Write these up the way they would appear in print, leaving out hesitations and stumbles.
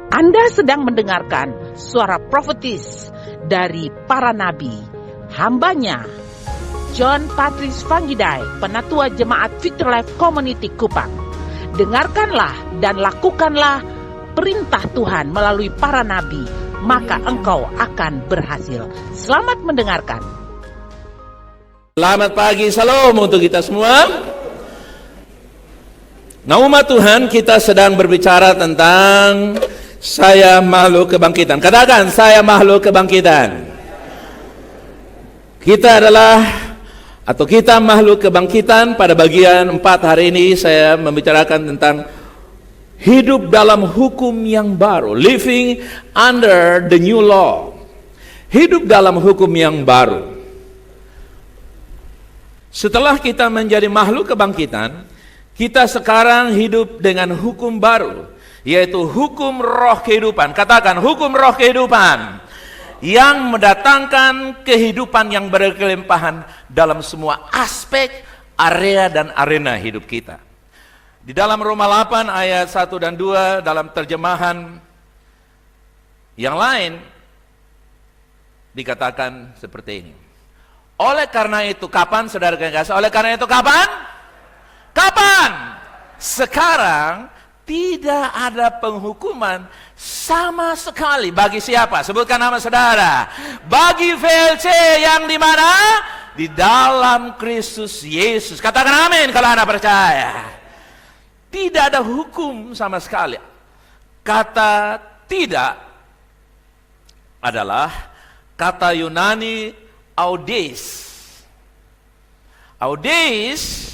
Anda sedang mendengarkan suara profetis dari para nabi, hambanya John Patrice Vanggidai, Penatua Jemaat Victory Life Community Kupang. Dengarkanlah dan lakukanlah perintah Tuhan melalui para nabi, maka engkau akan berhasil. Selamat mendengarkan. Selamat pagi, salam untuk kita semua. Nah, umat Tuhan, kita sedang berbicara tentang saya makhluk kebangkitan. Katakan, saya makhluk kebangkitan. Kita makhluk kebangkitan. Pada bagian 4 hari ini saya membicarakan tentang hidup dalam hukum yang baru, living under the new law. Hidup dalam hukum yang baru. Setelah kita menjadi makhluk kebangkitan, kita sekarang hidup dengan hukum baru, yaitu hukum roh kehidupan. Katakan, hukum roh kehidupan yang mendatangkan kehidupan yang berkelimpahan dalam semua aspek, area dan arena hidup kita. Di dalam Roma 8 ayat 1 dan 2 dalam terjemahan yang lain dikatakan seperti ini. Oleh karena itu, kapan saudara kasih? Oleh karena itu kapan? Kapan? Sekarang tidak ada penghukuman sama sekali bagi siapa? Sebutkan nama saudara. Bagi VLC yang di mana? Di dalam Kristus Yesus. Katakan amin kalau Anda percaya. Tidak ada hukum sama sekali. Kata tidak adalah kata Yunani audeis. Audeis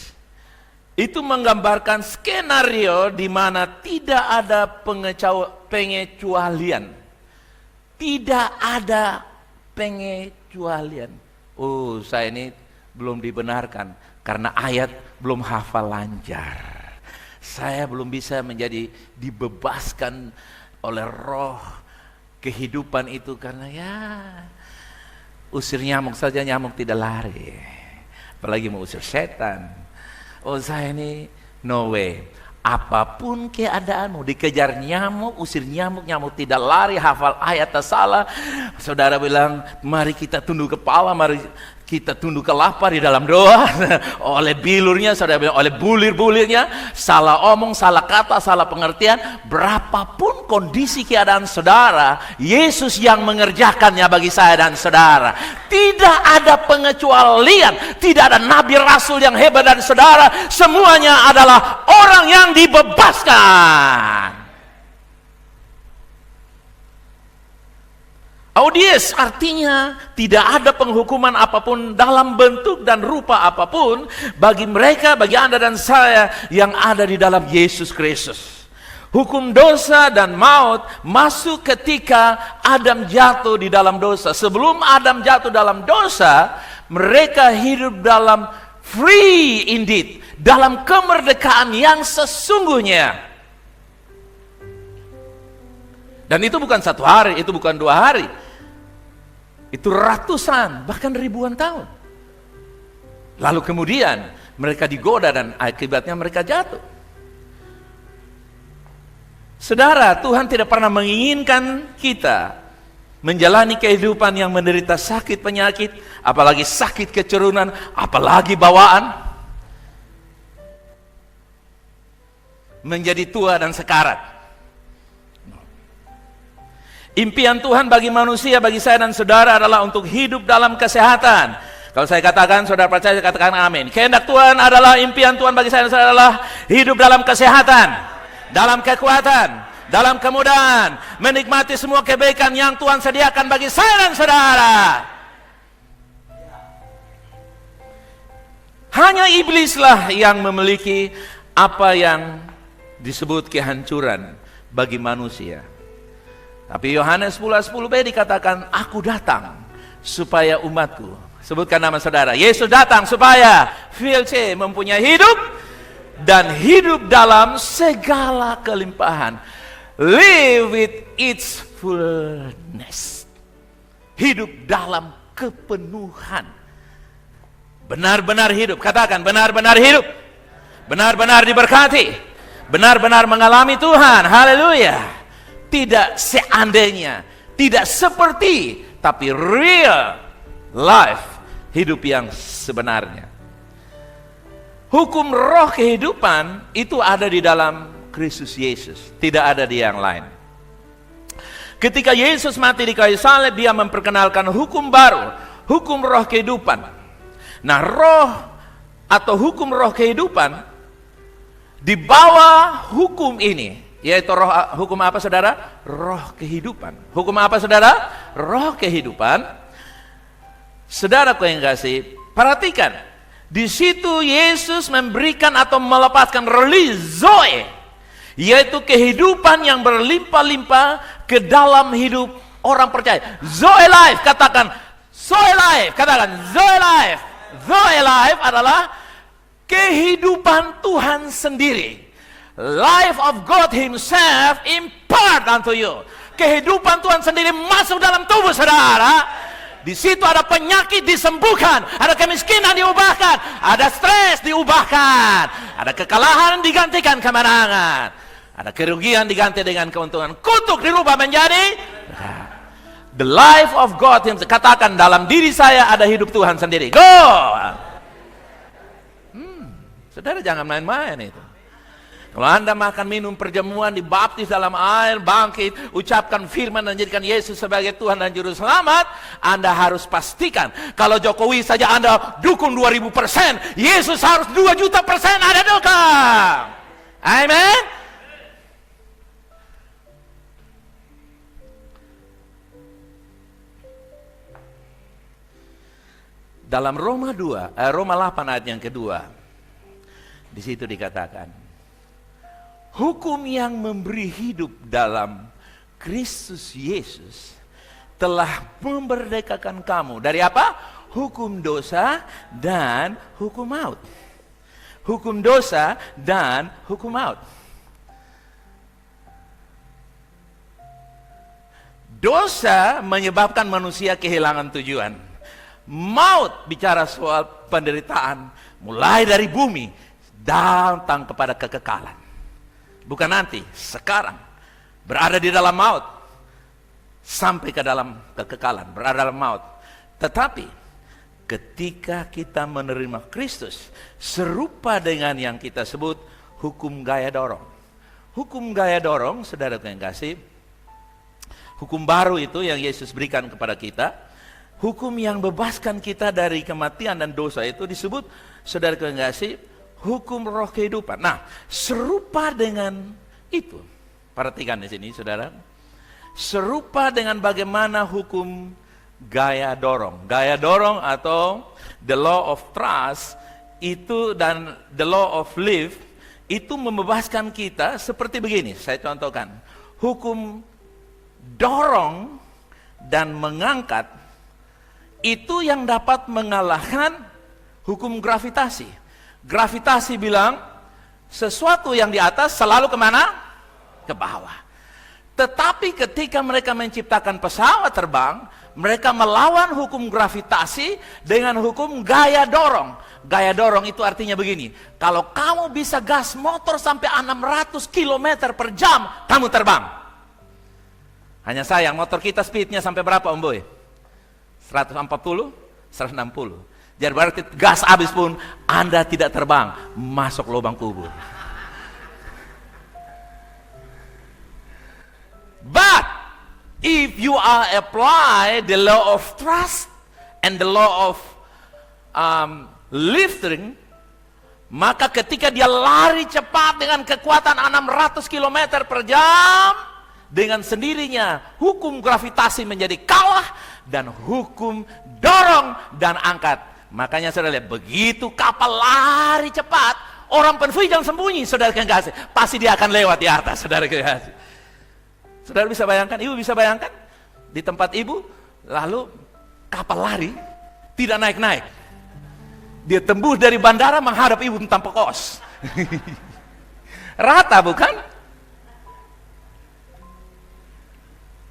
itu menggambarkan skenario di mana tidak ada pengecualian. Tidak ada pengecualian. Oh, saya ini belum dibenarkan karena ayat belum hafal lancar. Saya belum bisa menjadi dibebaskan oleh roh kehidupan itu karena ya usir nyamuk saja nyamuk tidak lari. Apalagi mau usir setan. Oh, saya ini no way. Apapun keadaanmu, dikejar nyamuk, usir nyamuk, nyamuk tidak lari, hafal ayat tak salah. Saudara bilang, mari kita tunduk kepala, mari kita tunduk ke lapar di dalam doa. Oleh bilurnya, saudara bilang, oleh bulir-bulirnya, salah omong, salah kata, salah pengertian. Berapapun kondisi keadaan saudara, Yesus yang mengerjakannya bagi saya dan saudara. Tidak ada pengecualian, tidak ada nabi rasul yang hebat dan saudara. Semuanya adalah orang yang dibebaskan. Audies artinya tidak ada penghukuman apapun dalam bentuk dan rupa apapun bagi mereka, bagi Anda dan saya yang ada di dalam Yesus Kristus. Hukum dosa dan maut masuk ketika Adam jatuh di dalam dosa. Sebelum Adam jatuh dalam dosa, mereka hidup dalam free indeed, dalam kemerdekaan yang sesungguhnya. Dan itu bukan 1 hari, itu bukan 2 hari. Itu ratusan, bahkan ribuan tahun. Lalu kemudian mereka digoda dan akibatnya mereka jatuh. Saudara, Tuhan tidak pernah menginginkan kita menjalani kehidupan yang menderita sakit penyakit, apalagi sakit keturunan, apalagi bawaan. Menjadi tua dan sekarat. Impian Tuhan bagi manusia, bagi saya dan saudara adalah untuk hidup dalam kesehatan. Kalau saya katakan, saudara percaya, katakan amin. Kehendak Tuhan adalah, impian Tuhan bagi saya dan saudara adalah hidup dalam kesehatan, dalam kekuatan, dalam kemudahan, menikmati semua kebaikan yang Tuhan sediakan bagi saya dan saudara. Hanya iblislah yang memiliki apa yang disebut kehancuran bagi manusia. Tapi Yohanes 10:10b dikatakan, aku datang supaya umatku. Sebutkan nama saudara. Yesus datang supaya VLC mempunyai hidup dan hidup dalam segala kelimpahan. Live with its fullness. Hidup dalam kepenuhan. Benar-benar hidup. Katakan, benar-benar hidup. Benar-benar diberkati. Benar-benar mengalami Tuhan. Haleluya. tidak seandainya, tidak seperti, tapi real life, hidup yang sebenarnya. Hukum roh kehidupan itu ada di dalam Kristus Yesus, tidak ada di yang lain. Ketika Yesus mati di kayu salib, dia memperkenalkan hukum baru, hukum roh kehidupan. Nah, roh atau hukum roh kehidupan di bawah hukum ini, yaitu roh, hukum apa saudara? Roh kehidupan. Hukum apa saudara? Roh kehidupan. Saudaraku yang kasih, perhatikan. Di situ Yesus memberikan atau melepaskan release Zoe, yaitu kehidupan yang berlimpah-limpah ke dalam hidup orang percaya. Zoe life, katakan Zoe life, katakan Zoe life. Zoe life adalah kehidupan Tuhan sendiri. Life of God Himself impart unto you. Kehidupan Tuhan sendiri masuk dalam tubuh saudara. Di situ ada penyakit disembuhkan, ada kemiskinan diubahkan, ada stres diubahkan, ada kekalahan digantikan kemenangan, ada kerugian diganti dengan keuntungan, kutuk dirubah menjadi the life of God. Katakan, dalam diri saya ada hidup Tuhan sendiri. Go! Saudara jangan main-main itu. Kalau Anda makan minum perjamuan, dibaptis dalam air, bangkit, ucapkan firman dan jadikan Yesus sebagai Tuhan dan Juru Selamat, Anda harus pastikan, kalau Jokowi saja Anda dukung 2000%, Yesus harus 2.000.000% ada dukung. Amen. Dalam Roma 8 ayat yang kedua, di situ dikatakan, hukum yang memberi hidup dalam Kristus Yesus telah memerdekakan kamu dari apa? Hukum dosa dan hukum maut. Hukum dosa dan hukum maut. Dosa menyebabkan manusia kehilangan tujuan. Maut bicara soal penderitaan, mulai dari bumi datang kepada kekekalan. Bukan nanti, sekarang berada di dalam maut sampai ke dalam kekekalan, berada dalam maut. Tetapi ketika kita menerima Kristus, serupa dengan yang kita sebut hukum gaya dorong. Hukum gaya dorong, saudara yang kasih, hukum baru itu yang Yesus berikan kepada kita, hukum yang bebaskan kita dari kematian dan dosa itu disebut, saudara yang kasih, hukum roh kehidupan. Nah, serupa dengan itu. Perhatikan di sini, saudara. Serupa dengan bagaimana hukum gaya dorong. Gaya dorong atau the law of trust itu dan the law of live itu membebaskan kita seperti begini. Saya contohkan. Hukum dorong dan mengangkat itu yang dapat mengalahkan hukum gravitasi. Gravitasi bilang sesuatu yang di atas selalu kemana? Ke bawah. Tetapi ketika mereka menciptakan pesawat terbang, mereka melawan hukum gravitasi dengan hukum gaya dorong. Gaya dorong itu artinya begini, kalau kamu bisa gas motor sampai 600 km per jam, kamu terbang. Hanya sayang, motor kita speednya sampai berapa Om Boy? 140? 160. Jadi berarti gas habis pun Anda tidak terbang, masuk lubang kubur. But if you are apply the law of trust and the law of lifting, maka ketika dia lari cepat dengan kekuatan 600 km per jam, dengan sendirinya hukum gravitasi menjadi kalah dan hukum dorong dan angkat. Makanya saudara lihat, begitu kapal lari cepat, orang penfujang sembunyi, saudara yang kasih, pasti dia akan lewat di atas, saudara yang kasih. Saudara bisa bayangkan, ibu bisa bayangkan, di tempat ibu, lalu kapal lari, tidak naik-naik. Dia tembus dari bandara menghadap ibu tanpa kos. Rata bukan?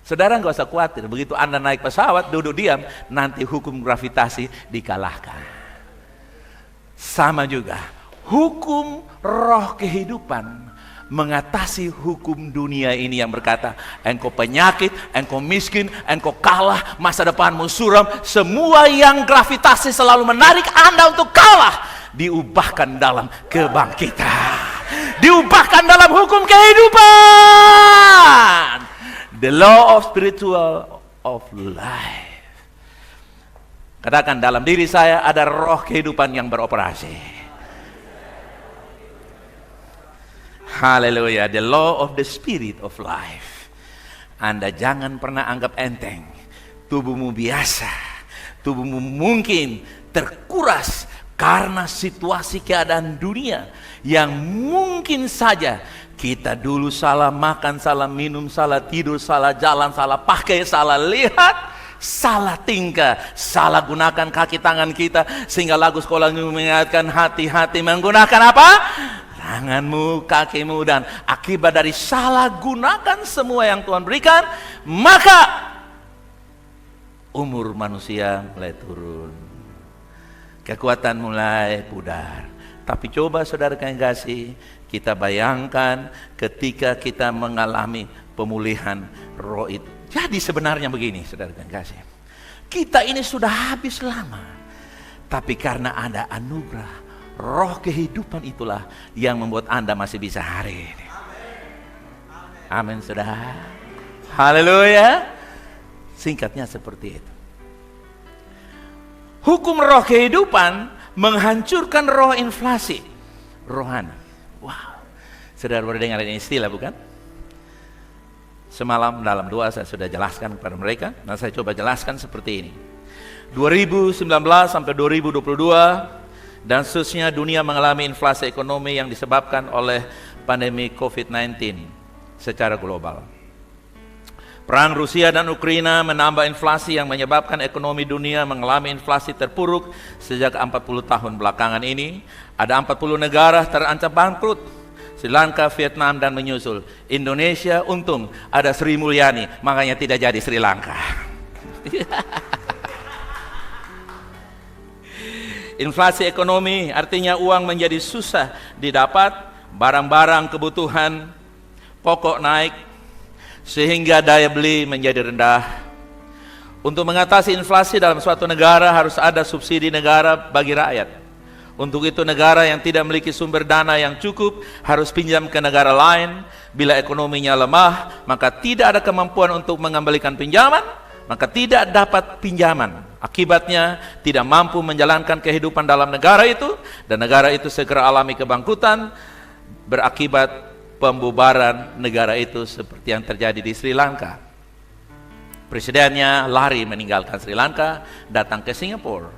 Saudara nggak usah khawatir, begitu Anda naik pesawat, duduk diam, nanti hukum gravitasi dikalahkan. Sama juga, hukum roh kehidupan mengatasi hukum dunia ini yang berkata, engkau penyakit, engkau miskin, engkau kalah, masa depanmu suram, semua yang gravitasi selalu menarik Anda untuk kalah, diubahkan dalam kebangkitan, diubahkan dalam hukum kehidupan, the law of spiritual of life. Katakan, dalam diri saya ada roh kehidupan yang beroperasi. Haleluya, the law of the spirit of life. Anda jangan pernah anggap enteng tubuhmu biasa, tubuhmu mungkin terkuras karena situasi keadaan dunia yang mungkin saja kita dulu salah makan, salah minum, salah tidur, salah jalan, salah pakai, salah lihat, salah tingkah, salah gunakan kaki tangan kita, sehingga lagu sekolah mengingatkan hati-hati menggunakan apa? Tanganmu, kakimu, dan akibat dari salah gunakan semua yang Tuhan berikan, maka umur manusia mulai turun, kekuatan mulai pudar. Tapi coba saudara yang kasih, kita bayangkan ketika kita mengalami pemulihan roh itu. Jadi sebenarnya begini, saudara yang kasih, kita ini sudah habis lama, tapi karena ada anugerah roh kehidupan itulah yang membuat Anda masih bisa hari ini. Amin, saudara. Haleluya. Singkatnya seperti itu. Hukum roh kehidupan menghancurkan roh inflasi rohani. Wow, saudara baru dengar ini istilah bukan? Semalam dalam doa saya sudah jelaskan kepada mereka, dan saya coba jelaskan seperti ini. 2019 sampai 2022 dan seterusnya dunia mengalami inflasi ekonomi yang disebabkan oleh pandemi COVID-19 secara global. Perang Rusia dan Ukraina menambah inflasi yang menyebabkan ekonomi dunia mengalami inflasi terpuruk sejak 40 tahun belakangan ini. Ada 40 negara terancam bangkrut. Sri Lanka, Vietnam, dan menyusul. Indonesia untung ada Sri Mulyani, makanya tidak jadi Sri Lanka. Inflasi ekonomi artinya uang menjadi susah didapat, barang-barang kebutuhan pokok naik, sehingga daya beli menjadi rendah. Untuk mengatasi inflasi dalam suatu negara harus ada subsidi negara bagi rakyat. Untuk itu negara yang tidak memiliki sumber dana yang cukup harus pinjam ke negara lain. Bila ekonominya lemah, maka tidak ada kemampuan untuk mengembalikan pinjaman, maka tidak dapat pinjaman. Akibatnya tidak mampu menjalankan kehidupan dalam negara itu, dan negara itu segera alami kebangkrutan, berakibat pembubaran negara itu seperti yang terjadi di Sri Lanka. Presidennya lari meninggalkan Sri Lanka, datang ke Singapura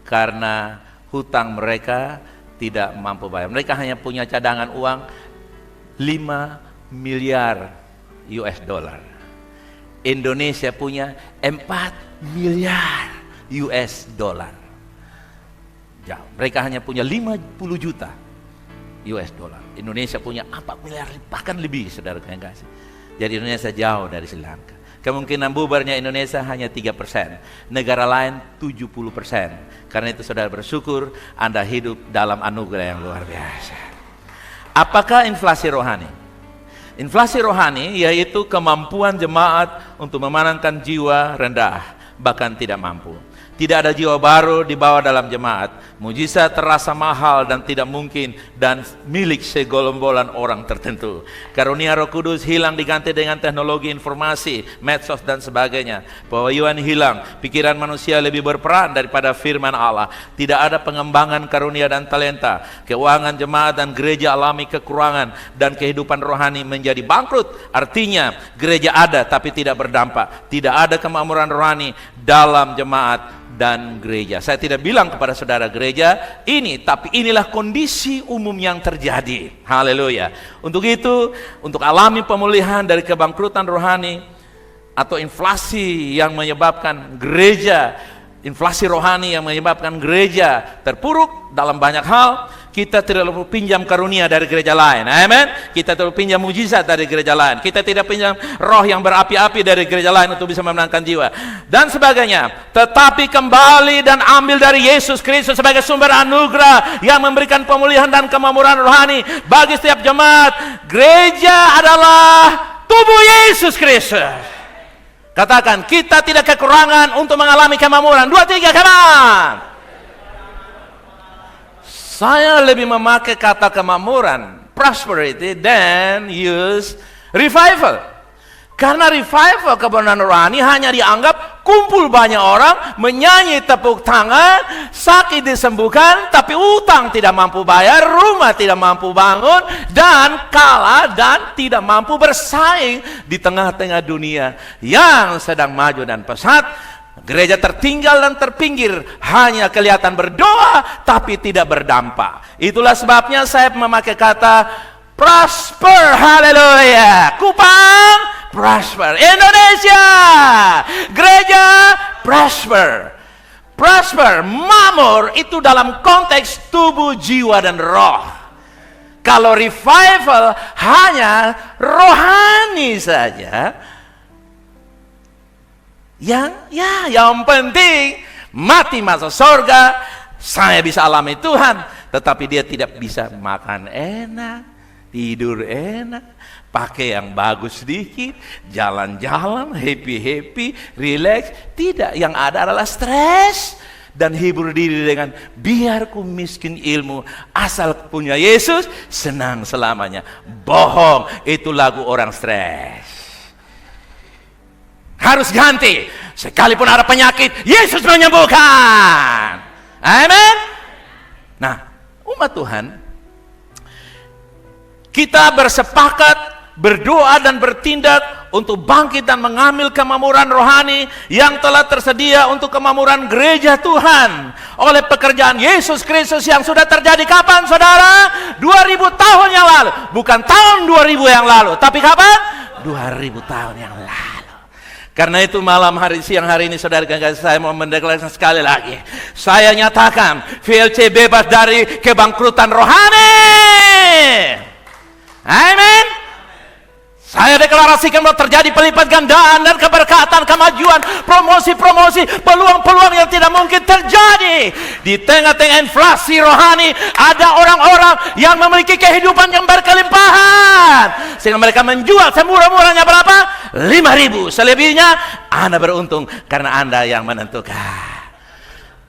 karena hutang mereka tidak mampu bayar. Mereka hanya punya cadangan uang 5 miliar US dollar. Indonesia punya 4 miliar US dollar. Jauh. Mereka hanya punya 50 juta US dollar. Indonesia punya 4 miliar, bahkan lebih, saudara yang kasih. Jadi Indonesia jauh dari Sri Lanka. Kemungkinan bubarnya Indonesia hanya 3%, negara lain 70%. Karena itu saudara bersyukur Anda hidup dalam anugerah yang luar biasa. Apakah inflasi rohani? Inflasi rohani yaitu kemampuan jemaat untuk memenangkan jiwa rendah, bahkan tidak mampu. Tidak ada jiwa baru dibawa dalam jemaat. Mujizat terasa mahal dan tidak mungkin dan milik segolombolan orang tertentu. Karunia Roh Kudus hilang diganti dengan teknologi informasi, medsos dan sebagainya. Pewahyuan hilang, pikiran manusia lebih berperan daripada firman Allah. Tidak ada pengembangan karunia dan talenta. Keuangan jemaat dan gereja alami kekurangan dan kehidupan rohani menjadi bangkrut. Artinya gereja ada tapi tidak berdampak. Tidak ada kemakmuran rohani dalam jemaat dan gereja. Saya tidak bilang kepada saudara gereja ini, tapi inilah kondisi umum yang terjadi. Haleluya. Untuk itu, untuk alami pemulihan dari kebangkrutan rohani atau inflasi yang menyebabkan gereja, inflasi rohani yang menyebabkan gereja terpuruk dalam banyak hal, Kita tidak perlu pinjam karunia dari gereja lain. Amen. Kita tidak perlu pinjam mujizat dari gereja lain. Kita tidak pinjam roh yang berapi-api dari gereja lain untuk bisa memenangkan jiwa dan sebagainya. Tetapi kembali dan ambil dari Yesus Kristus sebagai sumber anugerah yang memberikan pemulihan dan kemakmuran rohani bagi setiap jemaat. Gereja adalah tubuh Yesus Kristus. Katakan, kita tidak kekurangan untuk mengalami kemakmuran. 2, 3, come on. Saya lebih memakai kata kemakmuran, prosperity, dan use revival. Karena revival, kebenaran rohani, hanya dianggap kumpul banyak orang, menyanyi tepuk tangan, sakit disembuhkan, tapi utang tidak mampu bayar, rumah tidak mampu bangun, dan kalah dan tidak mampu bersaing di tengah-tengah dunia yang sedang maju dan pesat. Gereja tertinggal dan terpinggir, hanya kelihatan berdoa tapi tidak berdampak. Itulah sebabnya saya memakai kata prosper. Haleluya. Kupang prosper. Indonesia, gereja prosper. Prosper, makmur, itu dalam konteks tubuh, jiwa, dan roh. Kalau revival hanya rohani saja, yang penting mati masuk surga, saya bisa alami Tuhan, tetapi dia tidak bisa makan enak, tidur enak, pakai yang bagus sedikit, jalan-jalan, happy, relax. Tidak, yang ada adalah stres dan hibur diri dengan biar ku miskin ilmu, asal punya Yesus senang selamanya. Bohong, itu lagu orang stres. Harus ganti. Sekalipun ada penyakit, Yesus menyembuhkan. Amin. Nah, umat Tuhan, kita bersepakat, berdoa dan bertindak untuk bangkit dan mengambil kemakmuran rohani yang telah tersedia untuk kemakmuran gereja Tuhan oleh pekerjaan Yesus Kristus yang sudah terjadi kapan, saudara? 2000 tahun yang lalu. Bukan tahun 2000 yang lalu, tapi kapan? 2000 tahun yang lalu. Karena itu siang hari ini saudara saya mau mendeklarasikan sekali lagi. Saya nyatakan VLC bebas dari kebangkrutan rohani. Amin. Saya deklarasikan bahwa terjadi pelipat gandaan dan keberkatan, kemajuan, promosi-promosi, peluang-peluang yang tidak mungkin terjadi. Di tengah-tengah inflasi rohani, ada orang-orang yang memiliki kehidupan yang berkelimpahan. Sehingga mereka menjual semurah-murahnya berapa? 5.000. Selebihnya, Anda beruntung karena Anda yang menentukan.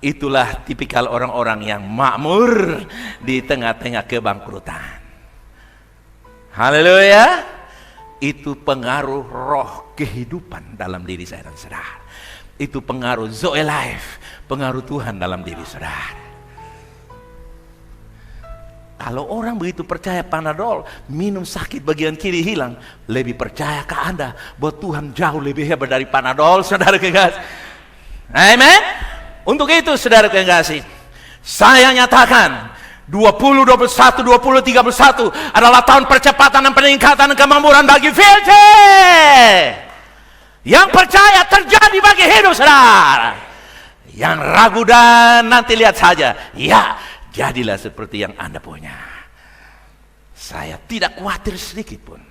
Itulah tipikal orang-orang yang makmur di tengah-tengah kebangkrutan. Haleluya. Itu pengaruh roh kehidupan dalam diri saya dan saudara. Itu pengaruh Zoe Life, pengaruh Tuhan dalam diri saudara. Kalau orang begitu percaya Panadol, minum sakit bagian kiri hilang, lebih percaya ke Anda bahwa Tuhan jauh lebih hebat dari Panadol, saudara kekasih. Amen. Untuk itu saudara kekasih, saya nyatakan 2021 2031 adalah tahun percepatan dan peningkatan kemakmuran bagi VLC. Yang percaya terjadi bagi hidup saudara. Yang ragu dan nanti lihat saja, ya jadilah seperti yang Anda punya. Saya tidak khawatir sedikit pun,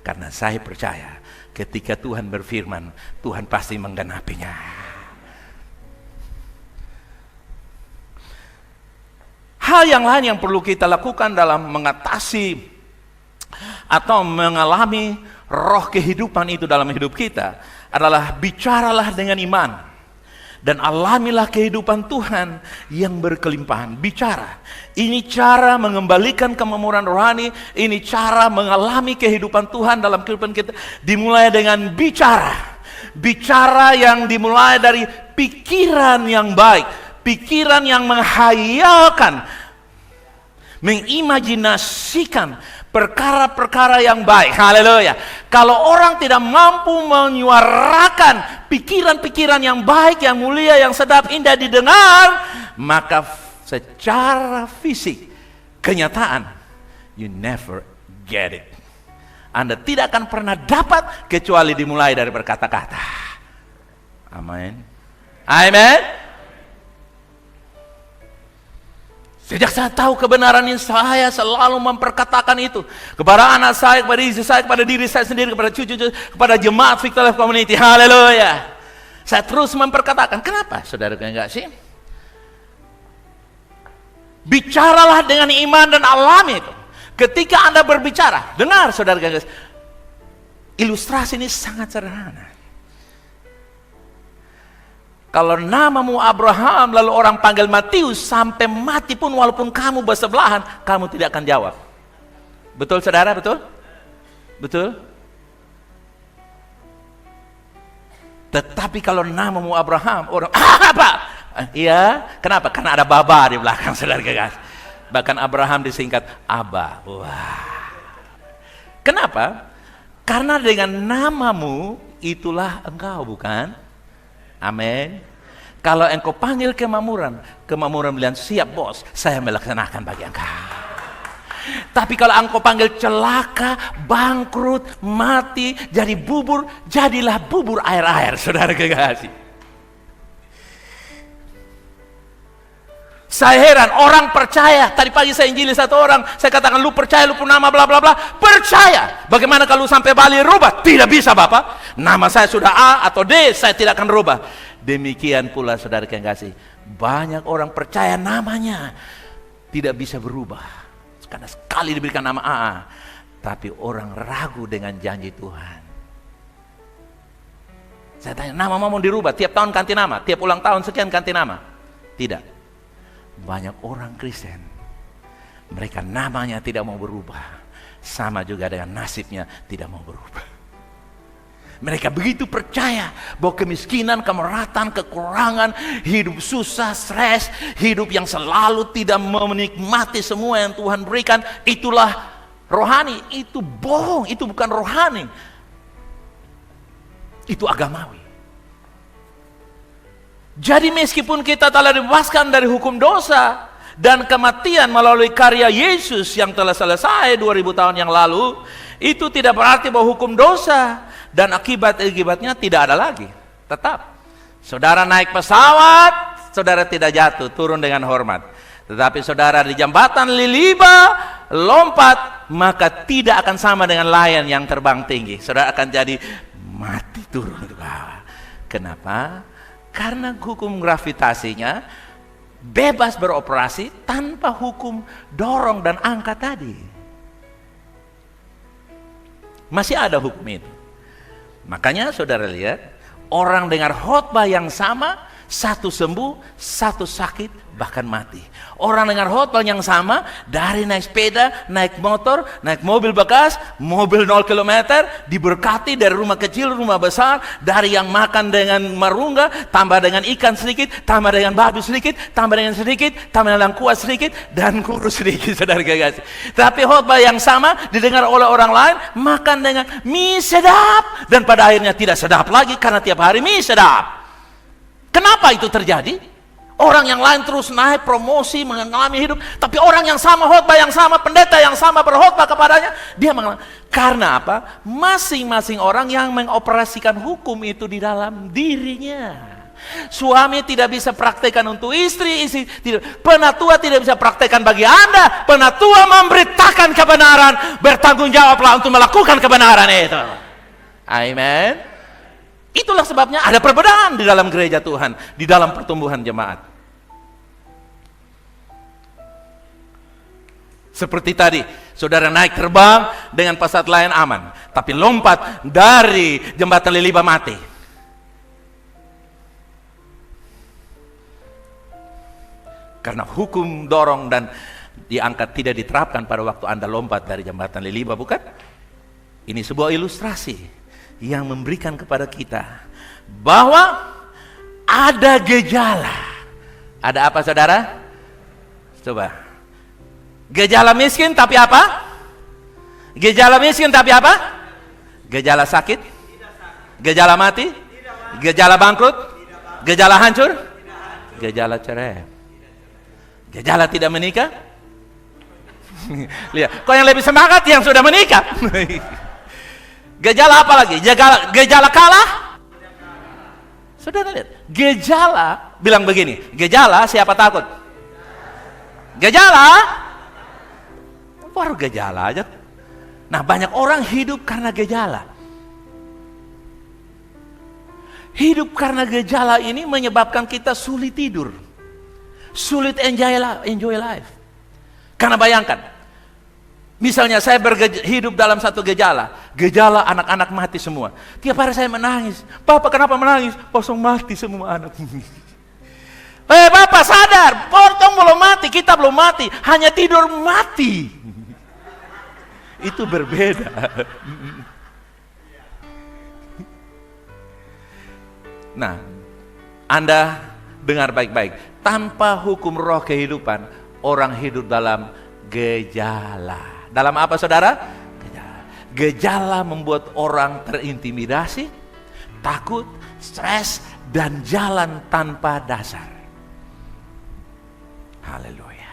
karena saya percaya ketika Tuhan berfirman, Tuhan pasti menggenapinya. Hal yang lain yang perlu kita lakukan dalam mengatasi atau mengalami roh kehidupan itu dalam hidup kita adalah bicaralah dengan iman dan alamilah kehidupan Tuhan yang berkelimpahan. Bicara. Ini cara mengembalikan kemakmuran rohani, ini cara mengalami kehidupan Tuhan dalam kehidupan kita. Dimulai dengan bicara. Bicara yang dimulai dari pikiran yang baik. Pikiran yang menghayalkan, mengimajinasikan perkara-perkara yang baik. Haleluya. Kalau orang tidak mampu menyuarakan pikiran-pikiran yang baik, yang mulia, yang sedap, indah didengar, maka secara fisik, kenyataan, you never get it. Anda tidak akan pernah dapat kecuali dimulai dari berkata-kata. Amin. Amin. Sejak saya tahu kebenaran ini, saya selalu memperkatakan itu kepada anak saya, kepada istri saya, kepada diri saya sendiri, kepada cucu-cucu, kepada jemaat Victor Life Community. Haleluya. Saya terus memperkatakan. Kenapa, saudara, enggak sih? Bicaralah dengan iman dan alami itu. Ketika Anda berbicara, dengar, saudara, enggak, ilustrasi ini sangat sederhana. Kalau namamu Abraham lalu orang panggil Matius, sampai mati pun walaupun kamu bersebelahan, kamu tidak akan jawab. Betul, saudara? Betul? Betul? Tetapi kalau namamu Abraham, orang apa? Iya, kenapa? Karena ada Baba di belakang, saudara guys. Bahkan Abraham disingkat Aba. Wah. Kenapa? Karena dengan namamu itulah engkau, bukan? Amin. Kalau engkau panggil kemakmuran, kemakmuran bilang, siap bos, saya melaksanakan bagi engkau. Tapi kalau engkau panggil celaka, bangkrut, mati, jadi bubur, jadilah bubur air-air, saudara kekasih. Saya heran, orang percaya. Tadi pagi saya injili satu orang, saya katakan, lu percaya, lu pun nama bla bla bla. Percaya. Bagaimana kalau sampai Bali rubah? Tidak bisa, Bapak. Nama saya sudah A atau D, saya tidak akan rubah. Demikian pula, saudara yang kasih, banyak orang percaya namanya tidak bisa berubah. Karena sekali diberikan nama AA, tapi orang ragu dengan janji Tuhan. Saya tanya, nama mau dirubah? Tiap tahun ganti nama, tiap ulang tahun sekian ganti nama? Tidak. Banyak orang Kristen, mereka namanya tidak mau berubah, sama juga dengan nasibnya tidak mau berubah. Mereka begitu percaya bahwa kemiskinan, kemeratan, kekurangan, hidup susah, stres, hidup yang selalu tidak menikmati semua yang Tuhan berikan, itulah rohani. Itu bohong, itu bukan rohani, itu agamawi. Jadi meskipun kita telah dibebaskan dari hukum dosa dan kematian melalui karya Yesus yang telah selesai 2000 tahun yang lalu, itu tidak berarti bahwa hukum dosa dan akibat-akibatnya tidak ada lagi. Tetap, saudara naik pesawat, saudara tidak jatuh, turun dengan hormat. Tetapi saudara di jembatan Liliba lompat, maka tidak akan sama dengan layang yang terbang tinggi. Saudara akan jadi mati turun ke bawah. Kenapa? Karena hukum gravitasinya bebas beroperasi tanpa hukum dorong dan angkat tadi. Masih ada hukum itu. Makanya saudara lihat, orang dengar khotbah yang sama, satu sembuh, satu sakit, bahkan mati. Orang dengar khotbah yang sama, dari naik sepeda, naik motor, naik mobil bekas, mobil 0 km, diberkati dari rumah kecil, rumah besar, dari yang makan dengan marungga, tambah dengan ikan sedikit, tambah dengan babi sedikit, tambah dengan sedikit, tambah dengan kuah sedikit, dan kurus sedikit, saudara kasih. Tapi khotbah yang sama didengar oleh orang lain, makan dengan mie sedap, dan pada akhirnya tidak sedap lagi karena tiap hari mie sedap. Kenapa itu terjadi? Orang yang lain terus naik promosi, mengalami hidup, tapi orang yang sama, khotbah yang sama, pendeta yang sama berkhotbah kepadanya, dia mengalami. Karena apa? Masing-masing orang yang mengoperasikan hukum itu di dalam dirinya. Suami tidak bisa praktekkan untuk istri, istri tidak, penatua tidak bisa praktekkan bagi Anda. Penatua memberitakan kebenaran, bertanggung jawablah untuk melakukan kebenaran itu. Amen. Itulah sebabnya ada perbedaan di dalam gereja Tuhan, di dalam pertumbuhan jemaat. Seperti tadi, saudara naik terbang dengan pesawat lain aman, tapi lompat dari jembatan Liliba mati. Karena hukum dorong dan diangkat tidak diterapkan pada waktu Anda lompat dari jembatan Liliba, bukan? Ini sebuah ilustrasi yang memberikan kepada kita bahwa ada gejala. Ada apa, saudara? Coba. Gejala miskin tapi apa? Gejala miskin tapi apa? Gejala sakit? Gejala mati? Gejala bangkrut? Gejala hancur? Gejala cerai? Gejala tidak menikah? Lihat, kok yang lebih semangat yang sudah menikah? Gejala apa lagi? Gejala kalah? Saudara lihat, gejala bilang begini, gejala siapa takut? Gejala? Baru gejala aja. Nah, banyak orang hidup karena gejala. Hidup karena gejala ini menyebabkan kita sulit tidur. Sulit enjoy life. Karena bayangkan, misalnya saya hidup dalam satu gejala anak-anak mati semua. Tiap hari saya menangis. Bapak kenapa menangis? Kosong mati semua anak. Bapak sadar, potong belum mati, kita belum mati, hanya tidur mati. Itu berbeda. Nah, Anda dengar baik-baik. Tanpa hukum roh kehidupan, orang hidup dalam gejala. Dalam apa, saudara? Gejala. Gejala membuat orang terintimidasi, takut, stres, dan jalan tanpa dasar. Haleluya.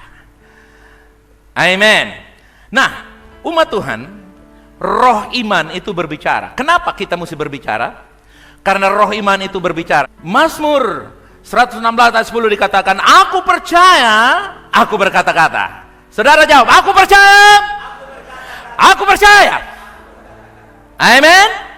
Amin. Nah, umat Tuhan, roh iman itu berbicara. Kenapa kita mesti berbicara? Karena roh iman itu berbicara. Mazmur 116 ayat 10 dikatakan, aku percaya, aku berkata-kata. Saudara jawab, aku percaya. Aku percaya. Amin.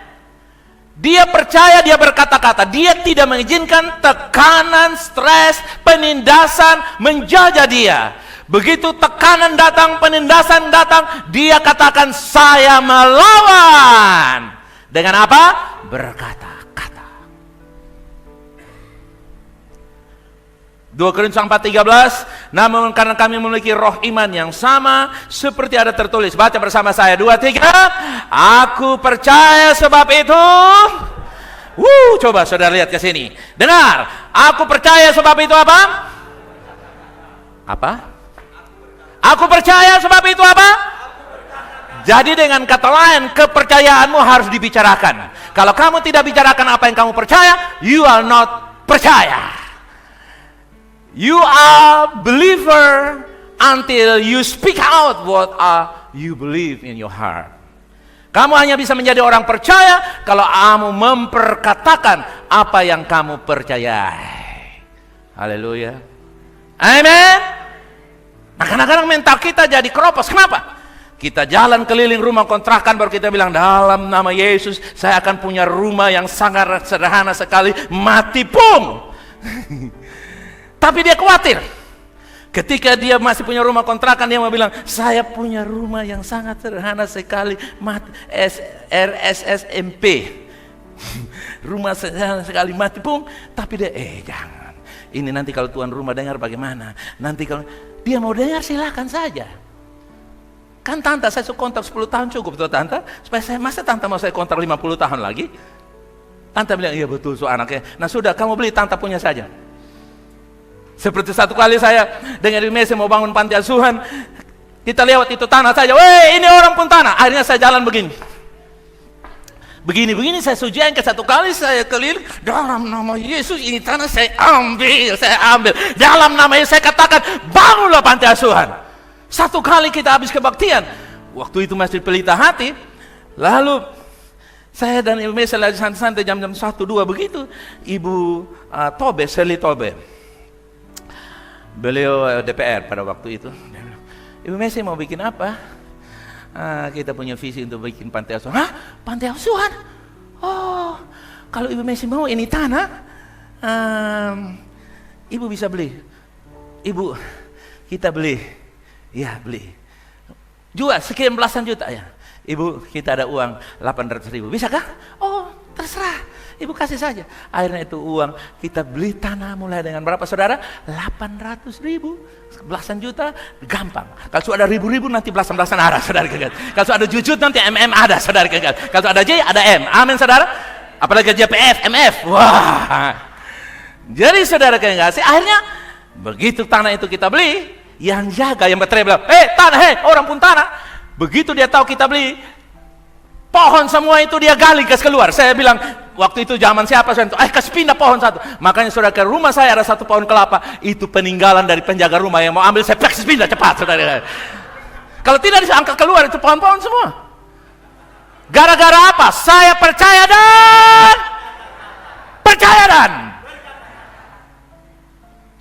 Dia percaya, dia berkata-kata. Dia tidak mengizinkan tekanan, stres, penindasan menjajah dia. Begitu tekanan datang, penindasan datang, dia katakan, saya melawan. Dengan apa? Berkata-kata. 2 Korintus 4:13, namun karena kami memiliki roh iman yang sama seperti ada tertulis. Baca bersama saya, 2, 3. Aku percaya sebab itu. Coba saudara lihat ke sini. Dengar, aku percaya sebab itu apa? Apa? Aku percaya sebab itu apa? Jadi dengan kata lain, kepercayaanmu harus dibicarakan. Kalau kamu tidak bicarakan apa yang kamu percaya, you are not percaya. You are believer until you speak out what you believe in your heart. Kamu hanya bisa menjadi orang percaya kalau kamu memperkatakan apa yang kamu percayai. Haleluya. Amin. Nah, kadang-kadang mental kita jadi keropos. Kenapa? Kita jalan keliling rumah kontrakan baru kita bilang, dalam nama Yesus saya akan punya rumah yang sangat sederhana sekali, mati pun. Tapi dia khawatir. Ketika dia masih punya rumah kontrakan, dia mau bilang, saya punya rumah yang sangat sederhana sekali, RSSMP. Rumah sederhana sekali, mati pun. Tapi dia, jangan. Ini nanti kalau tuan rumah dengar bagaimana? Nanti kalau dia mau dengar silakan saja. Kan tante, saya kontrak 10 tahun cukup tuh tante. Supaya masa tante mau saya kontrak 50 tahun lagi? Tante bilang, iya betul so anaknya. Nah sudah, kamu beli, tante punya saja. Seperti satu kali saya dengan Ibu Messi mau bangun panti asuhan, kita lewat itu tanah saja, weh ini orang pun tanah. Akhirnya saya jalan begini, saya sujian ke satu kali saya keliling, dalam nama Yesus ini tanah saya ambil, dalam nama Yesus saya katakan bangunlah panti asuhan. Satu kali kita habis kebaktian, waktu itu masih pelita hati, lalu saya dan Ibu Messi lagi santai-santai jam-jam 1-2 begitu, Ibu Tobe, Seli Tobe, beliau DPR pada waktu itu. Ibu Messi mau bikin apa? Kita punya visi untuk bikin panti asuhan. Hah? Panti asuhan? Oh, kalau Ibu Messi mau ini tanah, Ibu bisa beli. Ibu, kita beli. Ya, beli. Jual sekian belasan juta ya. Ibu, kita ada uang 800.000. Bisa kah? Oh, terserah. Ibu kasih saja. Akhirnya itu uang kita beli tanah mulai dengan berapa saudara? 800.000, belasan juta, gampang. Kalau ada ribu-ribu nanti belasan-belasan ada saudara kekal. Kalau ada jujut nanti ada saudara kekal. Kalau ada J ada M. Amin saudara. Apalagi JPF, MF. Wah. Jadi saudara kekal, akhirnya begitu tanah itu kita beli, yang jaga yang berteriak bilang, tanah, orang pun tanah. Begitu dia tahu kita beli, pohon semua itu dia gali kasih keluar. Saya bilang, waktu itu zaman siapa? Kasih pindah pohon satu. Makanya saudara ke rumah saya ada satu pohon kelapa. Itu peninggalan dari penjaga rumah yang mau ambil, saya kasih pindah cepat saudara. Kalau tidak diangkat keluar itu pohon-pohon semua. Gara-gara apa? Saya percaya dan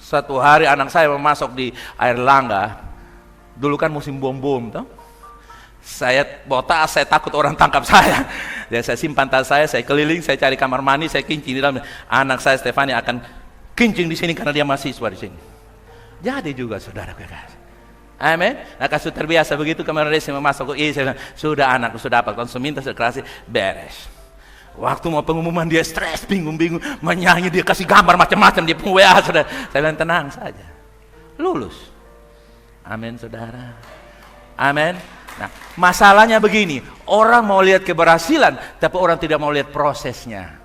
Satu hari anak saya memasok di air langga. Dulu kan musim bom-bom, toh. Saya botak, saya takut orang tangkap saya. Jadi saya simpan tas saya keliling, saya cari kamar mandi, saya kincing di dalam. Anak saya Stefani akan kincing di sini karena dia mahasiswa di sini. Jadi juga saudara kekasih. Amin. Nah, kasus terbiasa begitu kemarin saya masuk ke saya bilang, sudah anakku sudah apa? Langsung minta sekerasi beres. Waktu mau pengumuman dia stres, bingung-bingung, menyanyi, dia kasih gambar macam-macam, dia pun WA, saudara. Saya bilang tenang saja, lulus. Amin, saudara. Amin. Nah, masalahnya begini, orang mau lihat keberhasilan, tapi orang tidak mau lihat prosesnya.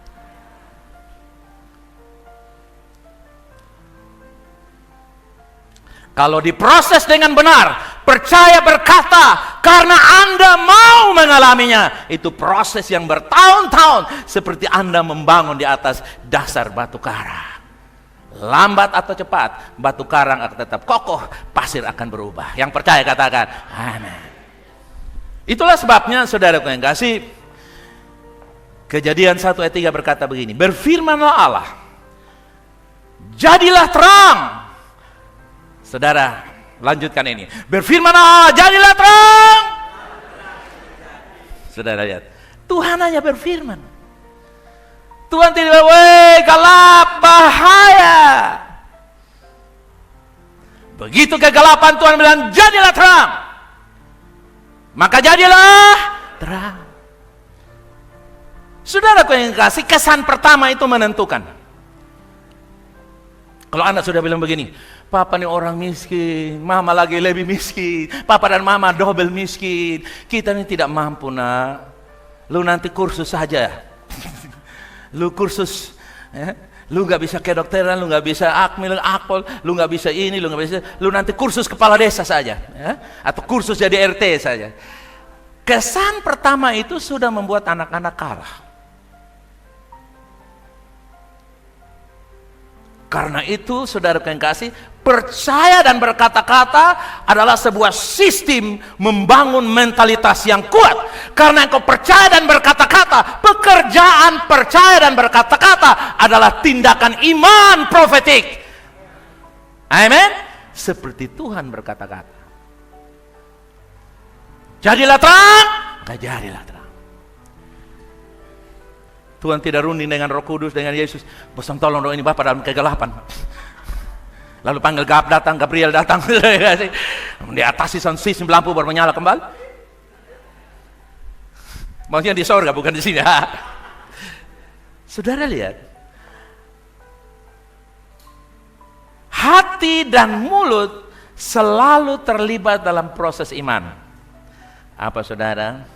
Kalau diproses dengan benar, percaya berkata, karena Anda mau mengalaminya, itu proses yang bertahun-tahun, seperti Anda membangun di atas dasar batu karang. Lambat atau cepat, batu karang akan tetap kokoh, pasir akan berubah. Yang percaya katakan, amin. Itulah sebabnya, saudara yang kasih, Kejadian 1 ayat 3 berkata begini, berfirmanlah Allah, jadilah terang. Saudara, lanjutkan ini. Berfirmanlah, jadilah terang. Saudara lihat, Tuhan hanya berfirman. Tuhan tidak, weh gelap, bahaya. Begitu kegelapan, Tuhan bilang, jadilah terang. Maka jadilah terang. Saudaraku yang kasih, kesan pertama itu menentukan. Kalau anak sudah bilang begini, papa nih orang miskin, mama lagi lebih miskin, papa dan mama double miskin, kita ini tidak mampu nak, lu nanti kursus saja, lu kursus, ya? Lu nggak bisa kedokteran, lu nggak bisa akmil, akpol, lu nggak bisa ini, lu nggak bisa, lu nanti kursus kepala desa saja, ya? Atau kursus jadi RT saja. Kesan pertama itu sudah membuat anak-anak kalah. Karena itu, saudara yang kasih, percaya dan berkata-kata adalah sebuah sistem membangun mentalitas yang kuat. Karena engkau percaya dan berkata-kata, pekerjaan percaya dan berkata-kata adalah tindakan iman profetik. Amin. Seperti Tuhan berkata-kata. Jadilah terang, jadilah terang. Tuhan tidak runding dengan Roh Kudus, dengan Yesus. Bosan tolong dong ini Bapak dalam kegelapan. Lalu panggil Gabriel datang. Di atas sistem lampu baru menyala kembali. Maksudnya di sorga, bukan di sini. Saudara lihat. Hati dan mulut selalu terlibat dalam proses iman. Apa saudara?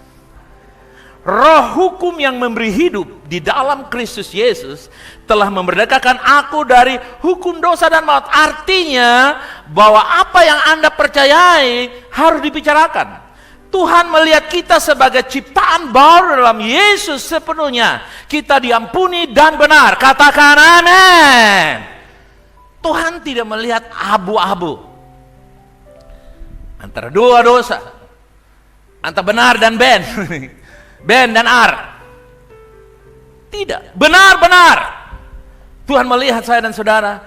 Roh hukum yang memberi hidup di dalam Kristus Yesus telah memerdekakan aku dari hukum dosa dan maut. Artinya bahwa apa yang Anda percayai harus dibicarakan. Tuhan melihat kita sebagai ciptaan baru dalam Yesus sepenuhnya. Kita diampuni dan benar. Katakan amin. Tuhan tidak melihat abu-abu antara dua dosa, antara benar dan ben. Ben dan Ar. Tidak, benar-benar Tuhan melihat saya dan saudara.